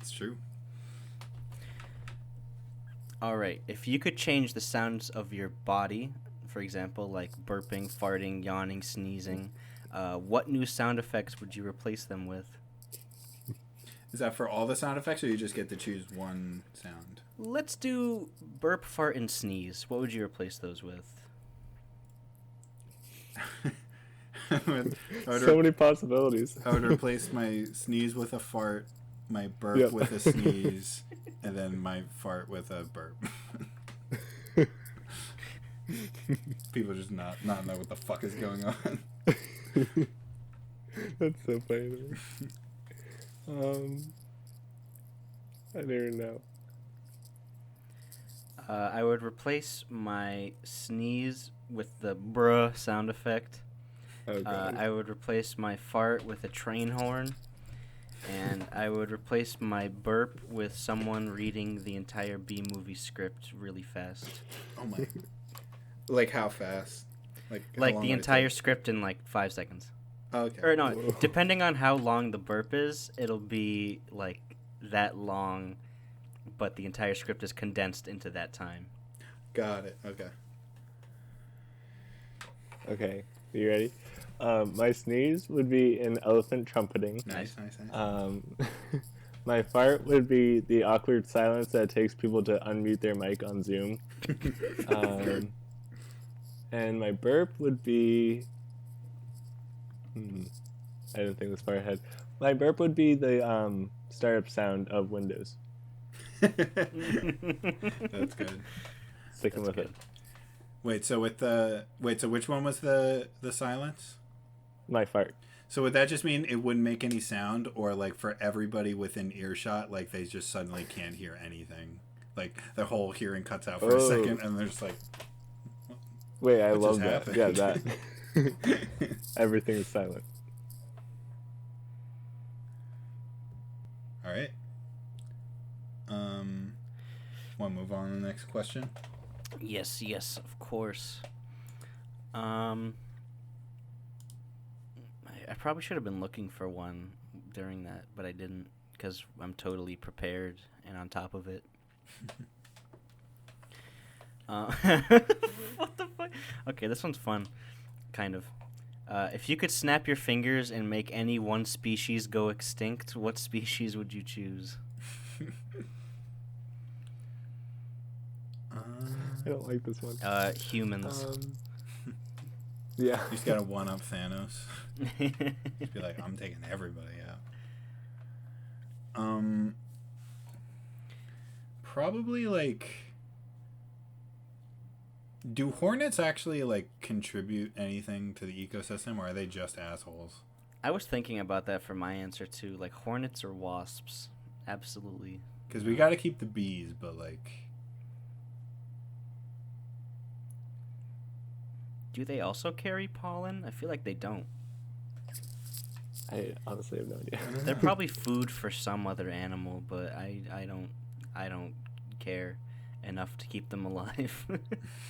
It's true. All right. If you could change the sounds of your body, for example, like burping, farting, yawning, sneezing, what new sound effects would you replace them with? Is that for all the sound effects, or you just get to choose one sound? Let's do burp, fart, and sneeze. What would you replace those with? So many possibilities. I would replace my sneeze with a fart, my burp with a sneeze, and then my fart with a burp. People just not know what the fuck is going on. That's so funny to me. I don't even know. I would replace my sneeze with the bruh sound effect. Oh, God. I would replace my fart with a train horn. And I would replace my burp with someone reading the entire B-movie script really fast. Oh my. Like how fast? Like the entire script in like 5 seconds. Oh, okay. Or no, Whoa. depending on how long the burp is, it'll be like that long, but the entire script is condensed into that time. Got it. Okay. Okay, you ready? My sneeze would be an elephant trumpeting. Nice. My fart would be the awkward silence that takes people to unmute their mic on Zoom. And my burp would be... I didn't think this far ahead. My burp would be the startup sound of Windows. That's good. Sticking with it. So which one was the silence? My fart. So would that just mean it wouldn't make any sound, or like for everybody within earshot, like they just suddenly can't hear anything? Like their whole hearing cuts out for a second, and they're just like, wait, I what love just that. happened? Yeah, that. Everything is silent. All right. Want to move on to the next question? Yes, of course. I probably should have been looking for one during that, but I didn't, because I'm totally prepared and on top of it. What the fuck? Okay, this one's fun, kind of. If you could snap your fingers and make any one species go extinct, what species would you choose? I don't like this one. Humans. Yeah. You just gotta one up Thanos. Just be like, I'm taking everybody out. Probably like. Do hornets actually like contribute anything to the ecosystem, or are they just assholes? I was thinking about that for my answer too. Like hornets or wasps, absolutely. Because we got to keep the bees, but like. Do they also carry pollen? I feel like they don't. I honestly have no idea. They're probably food for some other animal, but I don't care. enough to keep them alive.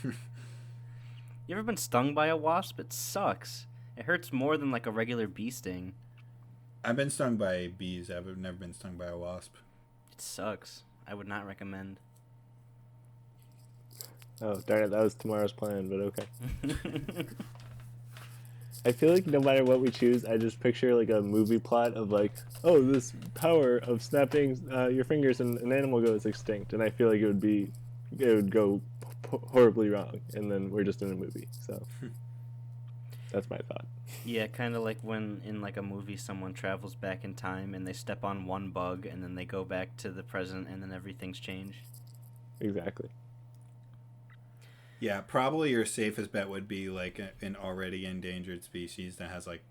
You ever been stung by a wasp? It sucks. It hurts more than like a regular bee sting. I've been stung by bees. I've never been stung by a wasp. It sucks. I would not recommend. Oh, darn it, that was tomorrow's plan, but okay. I feel like no matter what we choose, I just picture like a movie plot of like, oh, this power of snapping your fingers and an animal goes extinct, and I feel like it would go horribly wrong, and then we're just in a movie. So that's my thought. Yeah, kind of like when in like a movie someone travels back in time and they step on one bug and then they go back to the present and then everything's changed. Exactly. Yeah, probably your safest bet would be like an already endangered species that has like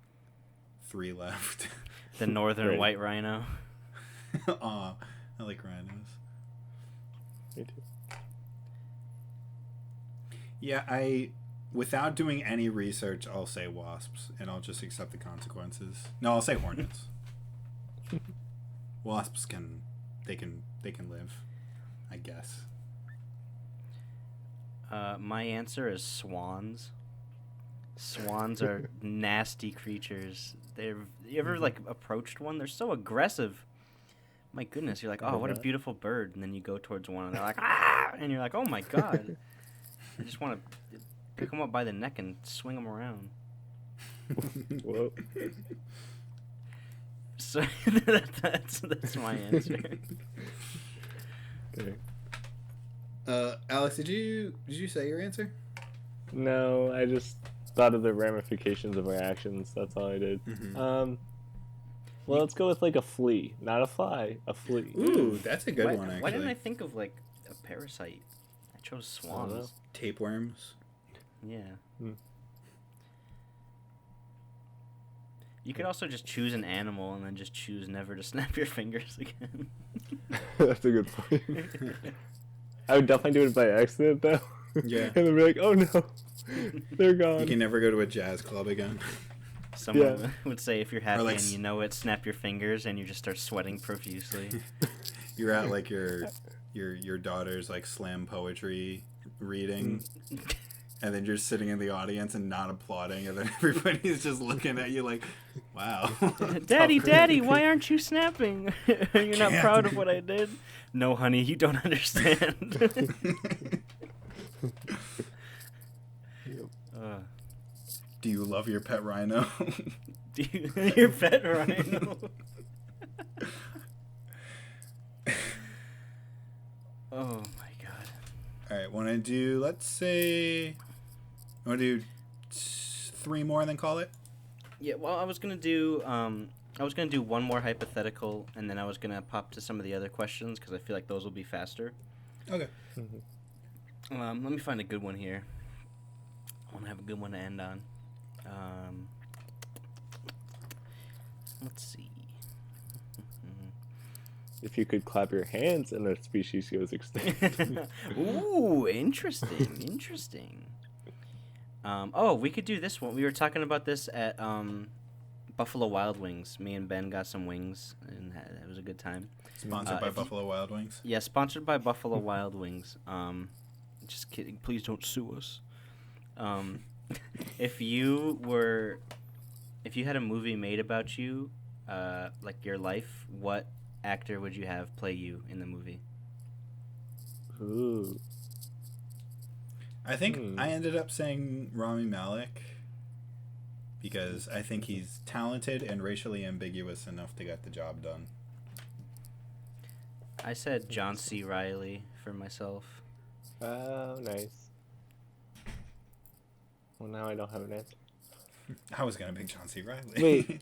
3 left. The northern Right. white rhino. Aw, I like rhinos. Me too. Yeah, without doing any research, I'll say wasps, and I'll just accept the consequences. No, I'll say hornets. Wasps can live, I guess. My answer is swans. Swans are nasty creatures. You ever like approached one? They're so aggressive. My goodness, you're like, oh, what a beautiful bird, and then you go towards one, and they're like, ah, and you're like, oh my god. I just want to pick them up by the neck and swing them around. Whoa. So that's my answer. Okay. Alex, did you say your answer? No, I just thought of the ramifications of my actions. That's all I did. Mm-hmm. Well, let's go with like a flea, not a fly, a flea. Ooh, that's a good one, actually. Why didn't I think of like a parasite? I chose swans. Tapeworms. Yeah. Hmm. You could also just choose an animal and then just choose never to snap your fingers again. That's a good point. I would definitely do it by accident, though. Yeah. And then be like, oh no, they're gone. You can never go to a jazz club again. Someone would say if you're happy like and you know it, snap your fingers and you just start sweating profusely. You're at like your daughter's like slam poetry reading, and then you're sitting in the audience and not applauding, and then everybody's just looking at you like, wow. Daddy, why aren't you snapping? You're not can't. proud of what I did? No, honey, you don't understand. Do you love your pet rhino? Your pet rhino. Oh my god. All right, want to do, let's say, want to do 3 more and then call it? Yeah, well, I was gonna do one more hypothetical, and then I was gonna pop to some of the other questions because I feel like those will be faster. Okay. Let me find a good one here. I want to have a good one to end on. Let's see. If you could clap your hands and a species goes extinct. Ooh, interesting. We could do this one. We were talking about this at Buffalo Wild Wings. Me and Ben got some wings, and it was a good time. Sponsored by Buffalo Wild Wings? Yeah, sponsored by Buffalo Wild Wings. Just kidding. Please don't sue us. If you had a movie made about you, like your life, what actor would you have play you in the movie? Ooh. I think I ended up saying Rami Malek because I think he's talented and racially ambiguous enough to get the job done. I said John C. Reilly for myself. Oh, nice. Well, now I don't have an answer. I was going to pick John C. Reilly. Wait.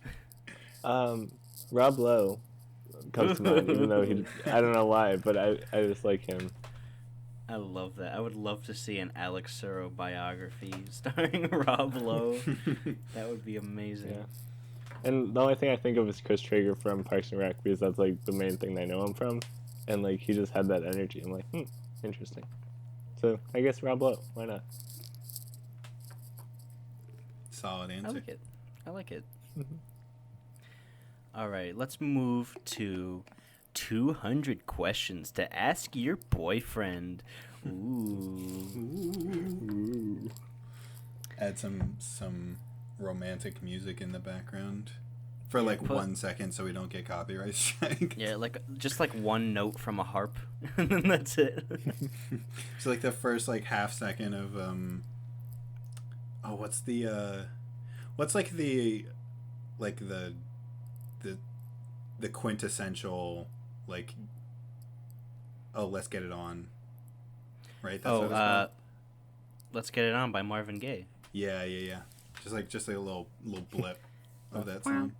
Rob Lowe comes to mind, even though I don't know why, but I just like him. I love that. I would love to see an Alex Surro biography starring Rob Lowe. That would be amazing. Yeah. And the only thing I think of is Chris Traeger from Parks and Rec, because that's like the main thing I know him from, and like he just had that energy. I'm like, interesting. So I guess Rob Lowe. Why not? Solid answer. I like it. All right, let's move to 200 questions to ask your boyfriend. Ooh. Add some romantic music in the background for like 1 second so we don't get copyright strike. Yeah, just one note from a harp, and then that's it. So like the first like half second of what's the quintessential like, oh, let's get it on, right? That's what it's called. Let's Get It On by Marvin Gaye. Yeah. Just like a little blip of that song.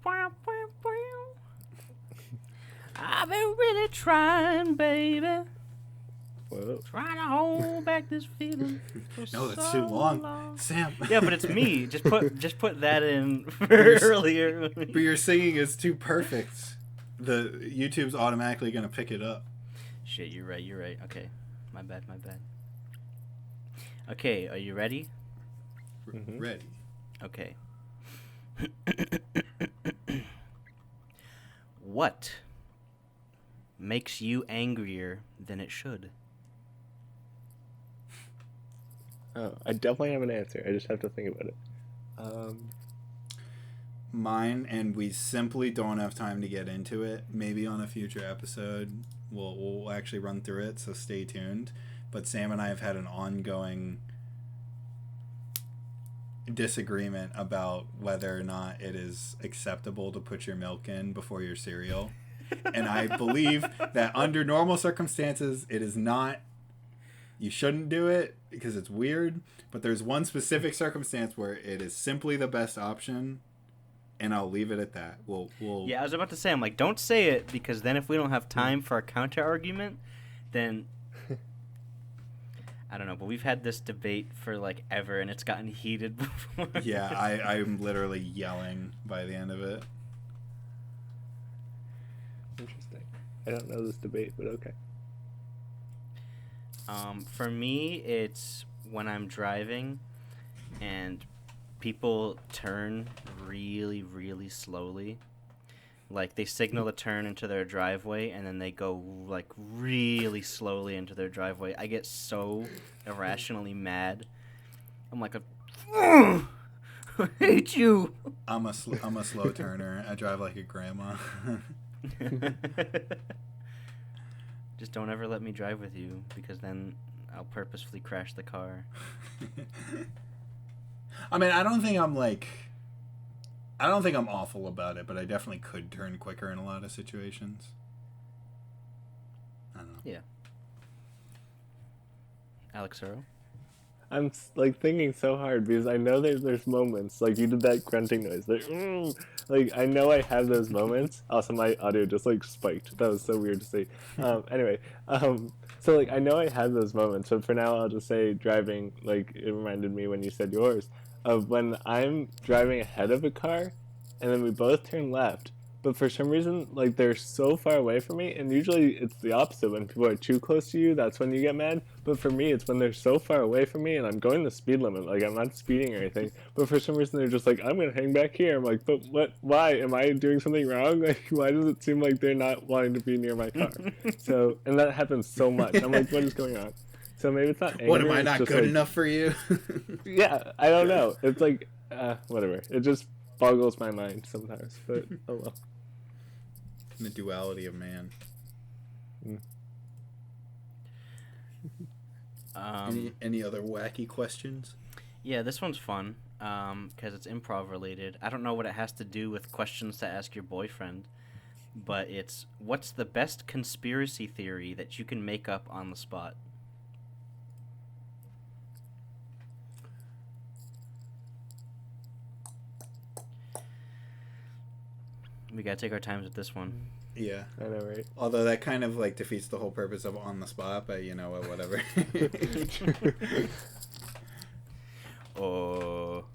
I've been really trying, baby. Whoa. Trying to hold back this feeling. No, that's too long. Sam. Yeah, but it's me. Just put that in for earlier. But your singing is too perfect. The YouTube's automatically gonna pick it up. Shit, you're right. Okay. My bad. Okay, are you ready? Mm-hmm. Ready. Okay. What makes you angrier than it should? Oh, I definitely have an answer. I just have to think about it. Mine, and we simply don't have time to get into it. Maybe on a future episode we'll actually run through it, so stay tuned. But Sam and I have had an ongoing disagreement about whether or not it is acceptable to put your milk in before your cereal. And I believe that under normal circumstances it is not. You shouldn't do it because it's weird, but there's one specific circumstance where it is simply the best option, and I'll leave it at that. We'll Yeah, I was about to say, I'm like, don't say it, because then if we don't have time for a counter argument, then I don't know, but we've had this debate for like ever, and it's gotten heated before. Yeah, I'm literally yelling by the end of it. Interesting. I don't know this debate, but okay. For me, it's when I'm driving and people turn really, really slowly. Like, they signal a turn into their driveway, and then they go, like, really slowly into their driveway. I get so irrationally mad. I'm like, I hate you! I'm a slow turner. I drive like a grandma. Just don't ever let me drive with you, because then I'll purposefully crash the car. I mean, I don't think I'm awful about it, but I definitely could turn quicker in a lot of situations. I don't know. Yeah. Alex Surro? I'm like thinking so hard because I know there's moments like you did that grunting noise, like I know I have those moments. Also, my audio just like spiked. That was so weird to see. Anyway, so like I know I have those moments, but for now I'll just say driving. Like it reminded me when you said yours of when I'm driving ahead of a car, and then we both turn left. But for some reason, like they're so far away from me, and usually it's the opposite. When people are too close to you, that's when you get mad. But for me, it's when they're so far away from me, and I'm going the speed limit. Like I'm not speeding or anything. But for some reason, they're just like, I'm gonna hang back here. I'm like, but what? Why? Am I doing something wrong? Like, why does it seem like they're not wanting to be near my car? So, and that happens so much. I'm like, what is going on? So maybe it's not anger. What, am I not just good like, enough for you? Yeah, I don't know. It's like, whatever. It just boggles my mind sometimes. But oh well. The duality of man. Any other wacky questions? Yeah, this one's fun because it's improv related. I don't know what it has to do with questions to ask your boyfriend, but it's, what's the best conspiracy theory that you can make up on the spot? We gotta take our times with this one. Yeah, I know, right? Although that kind of like defeats the whole purpose of on the spot, but you know what, whatever. Oh.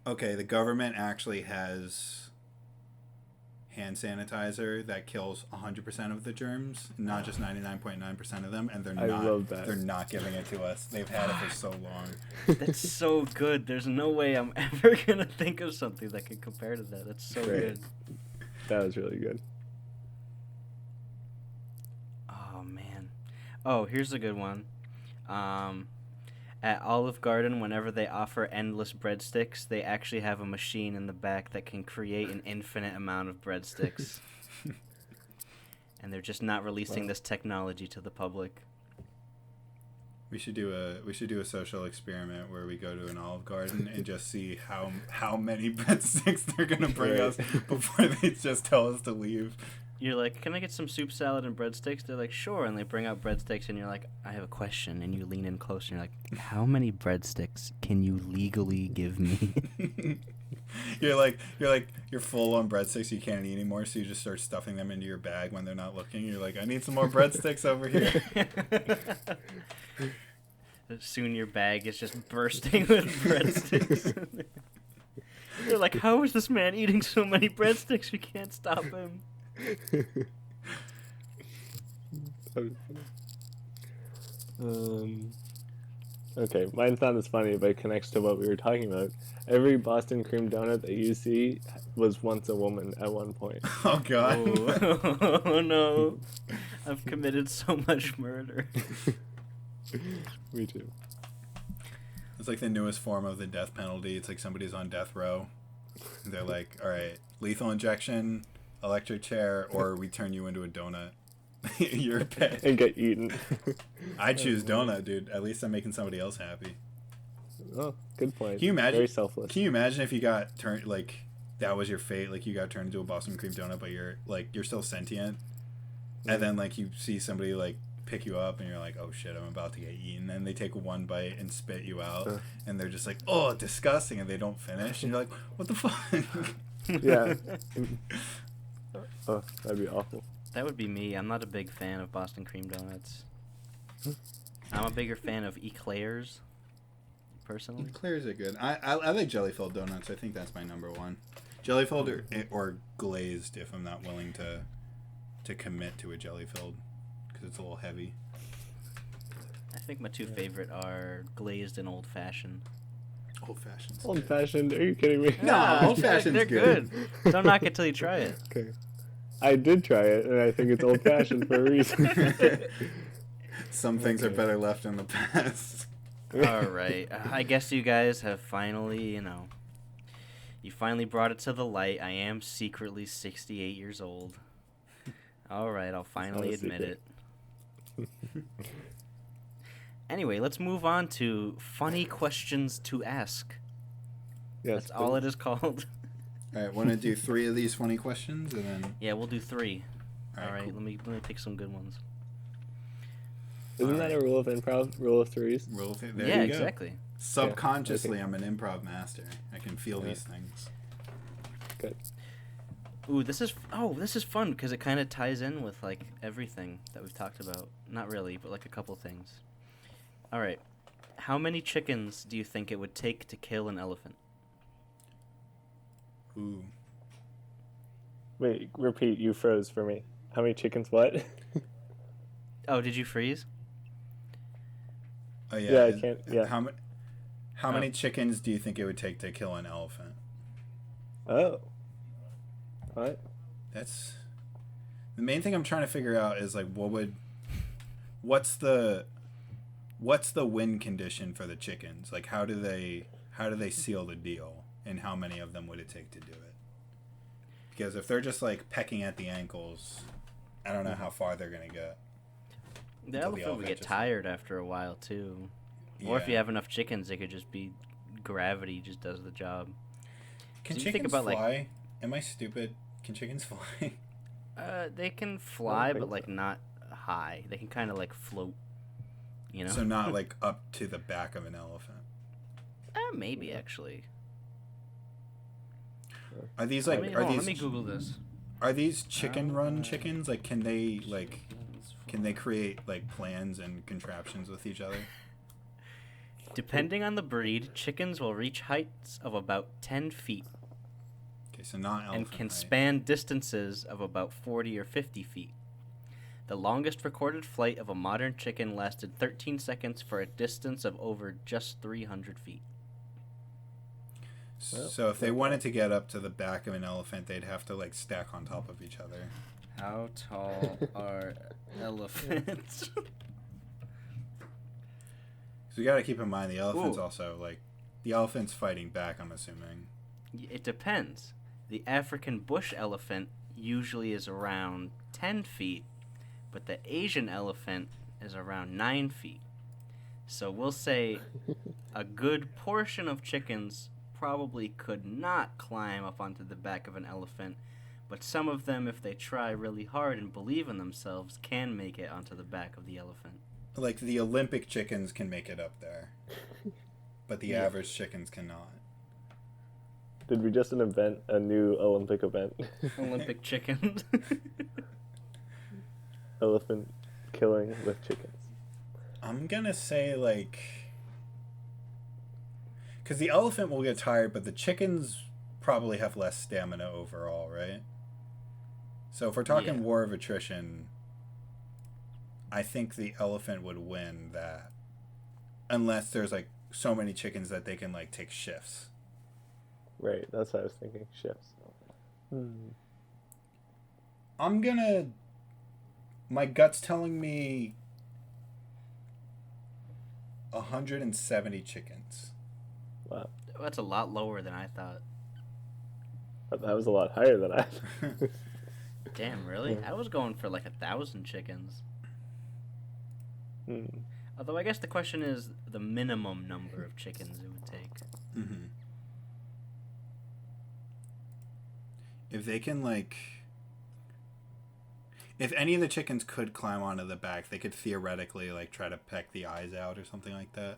Okay, the government actually has hand sanitizer that kills 100% of the germs, not just 99.9% of them, and love that. they're not giving it to us. They've had it for so long. That's so good. There's no way I'm ever gonna think of something that can compare to that. That's so Great. good. That was really good. Oh man. Oh, here's a good one. At Olive Garden, whenever they offer endless breadsticks, they actually have a machine in the back that can create an infinite amount of breadsticks. And they're just not releasing this technology to the public. We should do a social experiment where we go to an Olive Garden and just see how many breadsticks they're gonna bring us before they just tell us to leave. You're like, can I get some soup salad and breadsticks? They're like, sure. And they bring out breadsticks, and you're like, I have a question. And you lean in closer, and you're like, how many breadsticks can you legally give me? you're full on breadsticks. You can't eat anymore, so you just start stuffing them into your bag when they're not looking. You're like, I need some more breadsticks over here. Soon your bag is just bursting with breadsticks. You're like, how is this man eating so many breadsticks? We can't stop him. Okay, mine's not as funny, but it connects to what we were talking about. Every Boston cream donut that you see was once a woman at one point. Oh God! Oh no! I've committed so much murder. Me too. It's like the newest form of the death penalty. It's like somebody's on death row. They're like, all right, lethal injection, electric chair, or we turn you into a donut. You're pet. And get eaten. I choose donut, dude. At least I'm making somebody else happy. Oh, good point. Can you imagine? Very selfless. Can you imagine if you got turned, like, that was your fate, like you got turned into a Boston cream donut, but you're still sentient, and then like you see somebody like pick you up and you're like, oh shit, I'm about to get eaten, and they take one bite and spit you out, and they're just like, oh, disgusting, and they don't finish, and you're like, what the fuck? Yeah. Oh, that'd be awful. That would be me. I'm not a big fan of Boston cream donuts. I'm a bigger fan of eclairs, personally. Eclairs are good. I like jelly filled donuts. I think that's my number one. Jelly filled or glazed if I'm not willing to commit to a jelly filled because it's a little heavy. I think my two favorite are glazed and old fashioned. Old fashioned. Old fashioned? Are you kidding me? No, old fashioned's they're good. Don't knock it till you try it. Okay. I did try it, and I think it's old fashioned for a reason. Some things are better left in the past. All right. I guess you guys have finally, you finally brought it to the light. I am secretly 68 years old. All right, I'll finally admit it. Anyway, let's move on to funny questions to ask. Yes, That's all it is called. All right, want to do 3 of these funny questions and then. Yeah, we'll do 3. All right, cool. let me pick some good ones. Isn't that a rule of improv? Rule of threes? There Yeah, you go. exactly. Subconsciously, Yeah, I'm an improv master. I can feel these things. Good. Ooh, this is fun because it kind of ties in with like everything that we've talked about. Not really, but like a couple things. All right, how many chickens do you think it would take to kill an elephant? Ooh. Wait, repeat. You froze for me. How many chickens? What? Oh, did you freeze? Oh yeah. Yeah, I can't. Yeah. How many chickens do you think it would take to kill an elephant? Oh. What? That's the main thing I'm trying to figure out is like what's the win condition for the chickens? Like how do they seal the deal, and how many of them would it take to do it? Because if they're just like pecking at the ankles, I don't know how far they're gonna get. The elephant would get tired after a while too. Yeah. Or if you have enough chickens, it could just be gravity just does the job. Can So you chickens think about, fly? Am I stupid? Can chickens fly? They can fly, but like not high. They can kind of like float. So not like up to the back of an elephant. Maybe actually. Are these Let like me Google this. Are these chicken run chickens? Like can they create like plans and contraptions with each other? Depending on the breed, chickens will reach heights of about 10 feet. Okay, so not elephant and can height. span distances of about 40 or 50 feet. The longest recorded flight of a modern chicken lasted 13 seconds for a distance of over just 300 feet. So if they wanted to get up to the back of an elephant, they'd have to like stack on top of each other. How tall are elephants? So you got to keep in mind the elephants Ooh. also like the elephant's fighting back. I'm assuming. It depends. The African bush elephant usually is around 10 feet, but the Asian elephant is around 9 feet. So we'll say a good portion of chickens probably could not climb up onto the back of an elephant, but some of them, if they try really hard and believe in themselves, can make it onto the back of the elephant. Like the Olympic chickens can make it up there, but the average chickens cannot. Did we just invent a new Olympic event? Olympic chickens. Elephant killing with chickens. I'm gonna say like, because the elephant will get tired, but the chickens probably have less stamina overall, right? So if we're talking war of attrition, I think the elephant would win that, unless there's like so many chickens that they can like take shifts. Right, that's what I was thinking. Shifts. My gut's telling me 170 chickens. Wow. That's a lot lower than I thought. That was a lot higher than I Damn, really? I was going for like 1,000 chickens. Although I guess the question is the minimum number of chickens it would take. Mm-hmm. If they can like, if any of the chickens could climb onto the back, they could theoretically like try to peck the eyes out or something like that.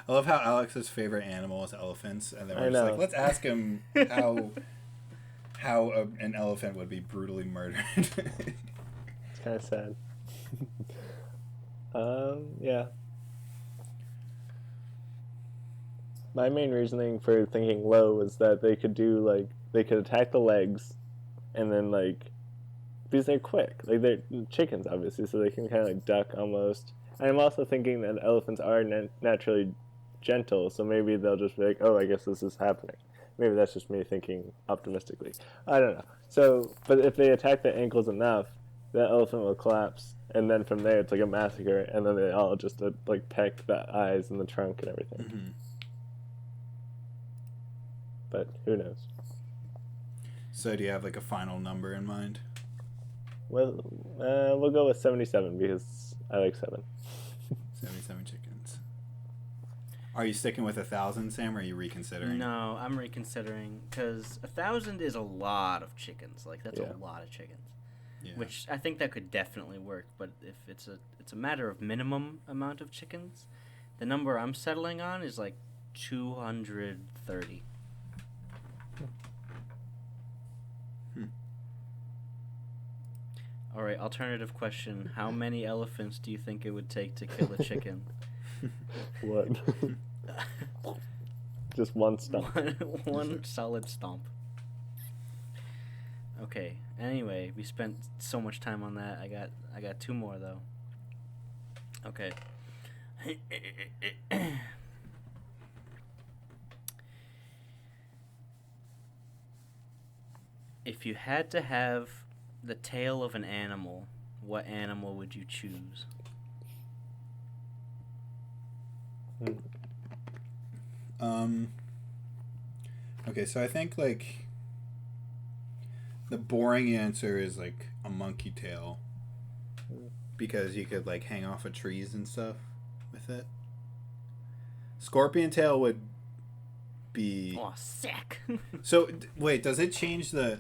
I love how Alex's favorite animal is elephants, and then we're just like, let's ask him how an elephant would be brutally murdered. It's kind of sad. Yeah. My main reasoning for thinking low was that they could attack the legs, and then because they're quick, they're chickens obviously, so they can kind of like duck almost. And I'm also thinking that elephants are naturally gentle, so maybe they'll just be like, oh, I guess this is happening. Maybe that's just me thinking optimistically. I don't know. So, but if they attack the ankles enough, the elephant will collapse, and then from there it's like a massacre, and then they all just peck the eyes and the trunk and everything. Mm-hmm. But who knows? So do you have like a final number in mind? Well, we'll go with 77 because I like 7. 77 chickens. Are you sticking with 1,000, Sam, or are you reconsidering? No, I'm reconsidering because 1,000 is a lot of chickens. Like that's a lot of chickens. Yeah. Which I think that could definitely work. But if it's a matter of minimum amount of chickens, the number I'm settling on is like 230. All right, alternative question. How many elephants do you think it would take to kill a chicken? What? Just one stomp. one solid stomp. Okay. Anyway, we spent so much time on that. I got 2 more though. Okay. If you had to have the tail of an animal, what animal would you choose? Okay, so I think like the boring answer is like a monkey tail, because you could like hang off of trees and stuff with it. Scorpion tail would be sick. So wait, does it change the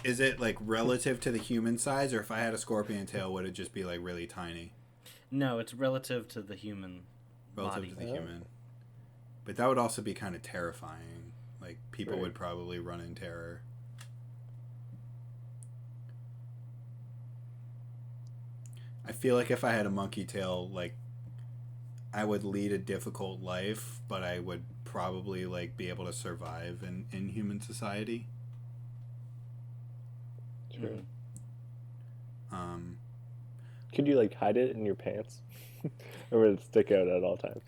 is it like relative to the human size, or if I had a scorpion tail would it just be like really tiny? No, it's relative to the human Relative body. to the human. But that would also be kind of terrifying. Like people would probably run in terror. I feel like if I had a monkey tail, like I would lead a difficult life, but I would probably like be able to survive in human society. True. Um, Could you like hide it in your pants, or would it stick out at all times?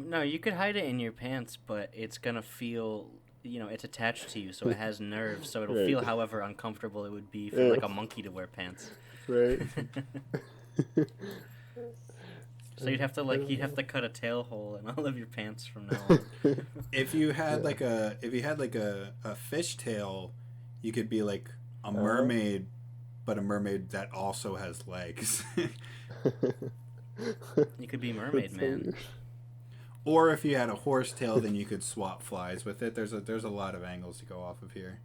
No, you could hide it in your pants, but it's gonna feel, it's attached to you, so it has nerves, so it'll Right. feel however uncomfortable it would be for Yeah. like a monkey to wear pants. Right. So you'd have to cut a tail hole in all of your pants from now on. if you had like a fish tail, you could be like a mermaid, but a mermaid that also has legs. You could be Mermaid Man. Or if you had a horse tail, then you could swap flies with it. There's a lot of angles to go off of here.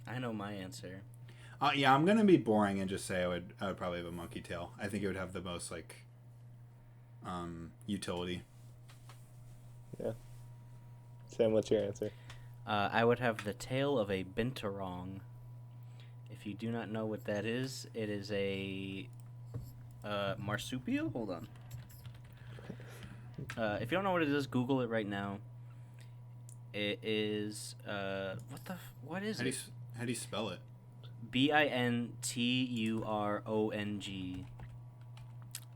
I know my answer. Yeah, I'm gonna be boring and just say I would probably have a monkey tail. I think it would have the most like utility. Yeah. Sam, what's your answer? I would have the tail of a binturong. If you do not know what that is, it is a marsupial. Hold on. If you don't know what it is, Google it right now. It is what is it? How do you spell it? Binturong.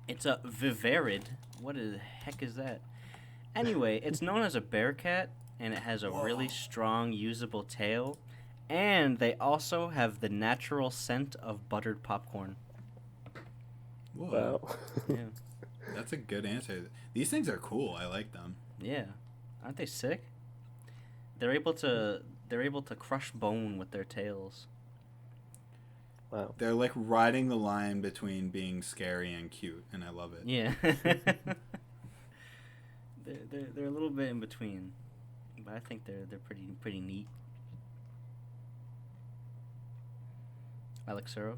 It's a vivarid. What the heck is that? Anyway, it's known as a bear cat, and it has a really strong, usable tail. And they also have the natural scent of buttered popcorn. Whoa. Wow. Yeah. That's a good answer. These things are cool. I like them. Yeah. Aren't they sick? They're able to crush bone with their tails. Wow. They're like riding the line between being scary and cute, and I love it. Yeah. they're a little bit in between, but I think they're pretty neat. Alex Surro?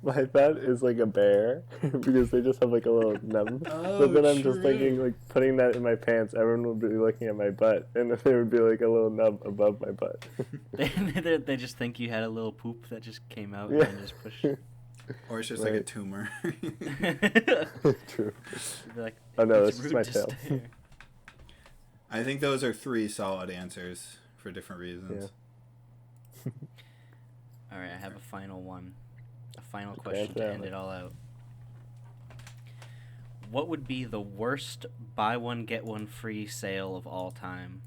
My thought is like a bear because they just have like a little nub. But then I'm just thinking like putting that in my pants, everyone would be looking at my butt, and then there would be like a little nub above my butt. They just think you had a little poop that just came out Yeah. and just pushed. Or it's just like a tumor. True. Like, Oh no, it's this is rude my to tail. stare. I think those are 3 solid answers for different reasons. All right, I have a final one. A final Okay, question to end it all out. What would be the worst buy one get one free sale of all time?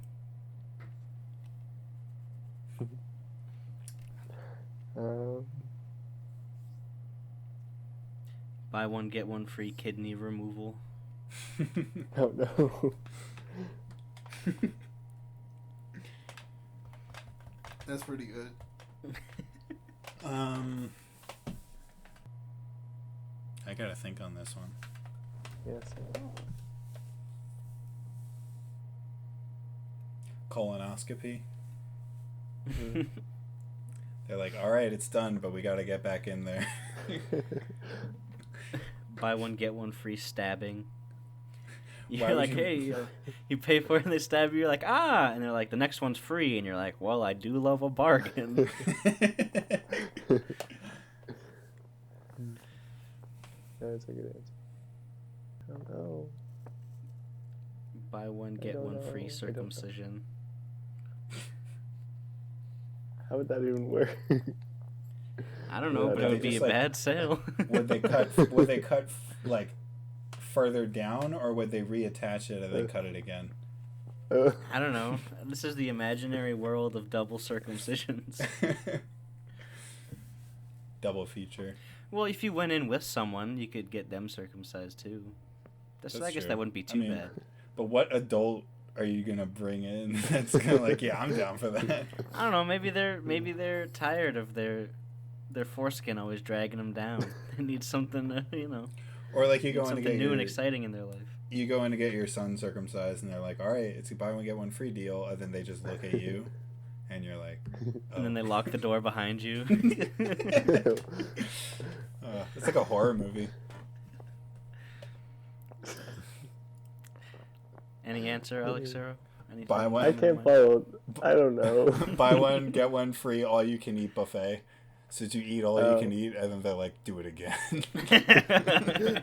Buy one get one free kidney removal. Oh no. That's pretty good. I gotta think on this one. Yes. Colonoscopy. They're like, all right, it's done, but we gotta get back in there. Buy one get one free stabbing. Why You're would like, you- hey, you pay for it and they stab you. You're like, ah, and they're like, the next one's free, and you're like, well, I do love a bargain. That's a good answer. I don't know. Buy one get don't one know. I free don't know. circumcision. How would that even work? I don't know, Yeah, but they it would be a just, like, bad sale. Would they cut like further down, or would they reattach it and then cut it again? I don't know. This is the imaginary world of double circumcisions. Double feature. Well, if you went in with someone, you could get them circumcised too. That's I guess true. that wouldn't be I too mean, bad. But what adult are you gonna bring in that's gonna like, yeah, I'm down for that? I don't know. Maybe they're tired of their foreskin always dragging them down. They need something to, Or like you go in to something get new and your, exciting in their life. you go in to get your son circumcised, and they're like, all right, it's a buy one get one free deal, and then they just look at you, and you're like, oh. And then they lock the door behind you. It's like a horror movie. Any answer, Alex Surro? Anything Buy one- I can't follow. I don't know. Buy one get one free all you can eat buffet. So you eat all you can eat, and then they're like, do it again.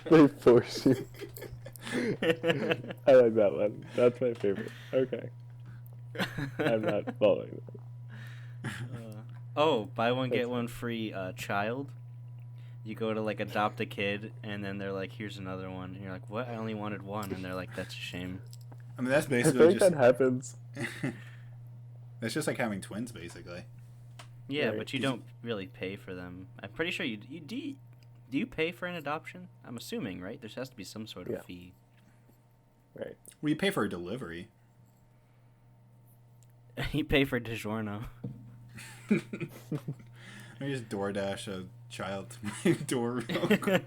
They force you. I like that one. That's my favorite. Okay. I'm not following that. Buy one, That's get one free child. You go to, like, adopt a kid, and then they're like, here's another one. And you're like, what? I only wanted one. And they're like, that's a shame. I mean, that's I feel basically like just... that happens. That's just like having twins, basically. Yeah, Right. but you don't really pay for them. I'm pretty sure do you pay for an adoption? I'm assuming, right? There has to be some sort of fee. Right. Well, you pay for a delivery. You pay for DiGiorno. I just DoorDash a child to my door real quick.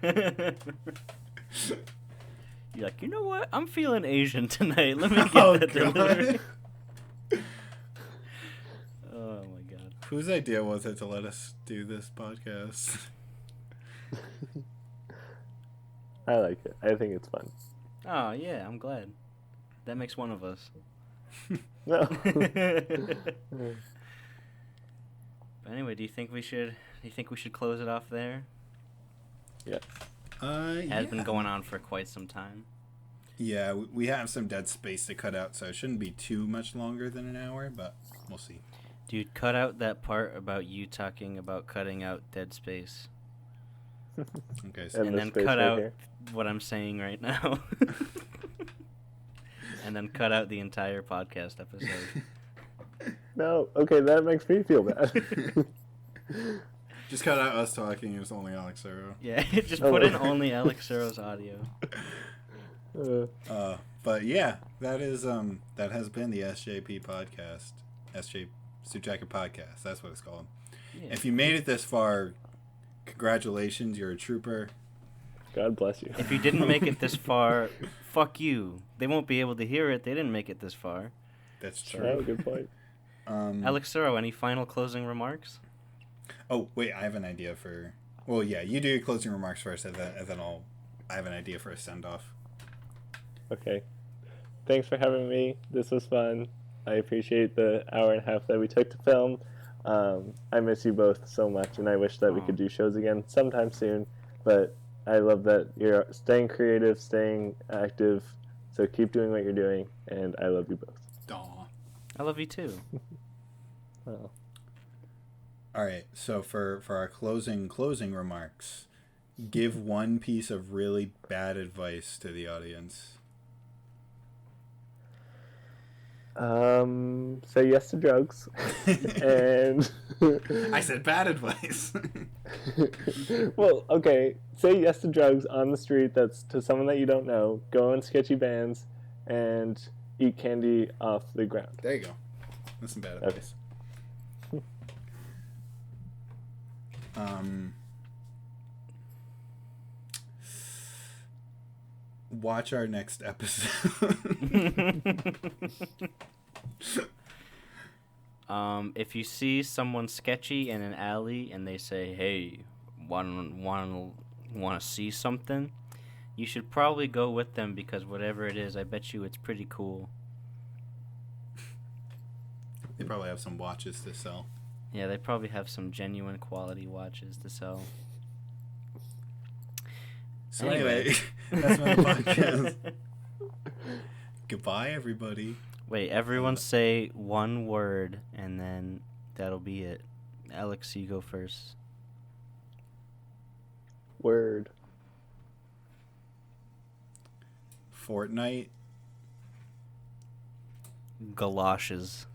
You're like, you know what? I'm feeling Asian tonight. Let me get Oh, that God. delivery. Oh my god. Whose idea was it to let us do this podcast? I like it. I think it's fun. Oh yeah, I'm glad. That makes one of us. No. But anyway, do you think we should close it off there? Yeah. It has been going on for quite some time. Yeah, we have some dead space to cut out, so it shouldn't be too much longer than an hour, but we'll see. Dude, cut out that part about you talking about cutting out dead space. Okay, so And the then space cut right out here. what I'm saying right now. And then cut out the entire podcast episode. No. Okay, that makes me feel bad. just cut out us talking. It's only Alex Surro. Yeah, just put in only Alex Surro's audio. But yeah, that has been the SJP podcast, SJ Suit Jacket Podcast. That's what it's called. Yeah. If you made it this far, congratulations, you're a trooper. God bless you. If you didn't make it this far, fuck you. They won't be able to hear it. They didn't make it this far. That's Oh, true. good point. Alex Surro, any final closing remarks? Oh wait, I have an idea for. Well, yeah, you do your closing remarks first, and then I have an idea for a send off. Okay. Thanks for having me. This was fun. I appreciate the hour and a half that we took to film. I miss you both so much, and I wish that we could do shows again sometime soon. But I love that you're staying creative, staying active. So keep doing what you're doing, and I love you both. Aw. I love you too. Oh. All right, so for our closing remarks, give one piece of really bad advice to the audience. Say yes to drugs. And I said bad advice. well, okay. Say yes to drugs on the street. That's to someone that you don't know. Go in sketchy bands and eat candy off the ground. There you go. That's some bad advice. Watch our next episode. If you see someone sketchy in an alley and they say, "Hey, want to see something?" You should probably go with them because whatever it is, I bet you it's pretty cool. They probably have some watches to sell. Yeah, they probably have some genuine quality watches to sell. So anyway, that's my podcast. Goodbye, everybody. Wait, everyone say one word, and then that'll be it. Alex, you go first. Word. Fortnite. Galoshes.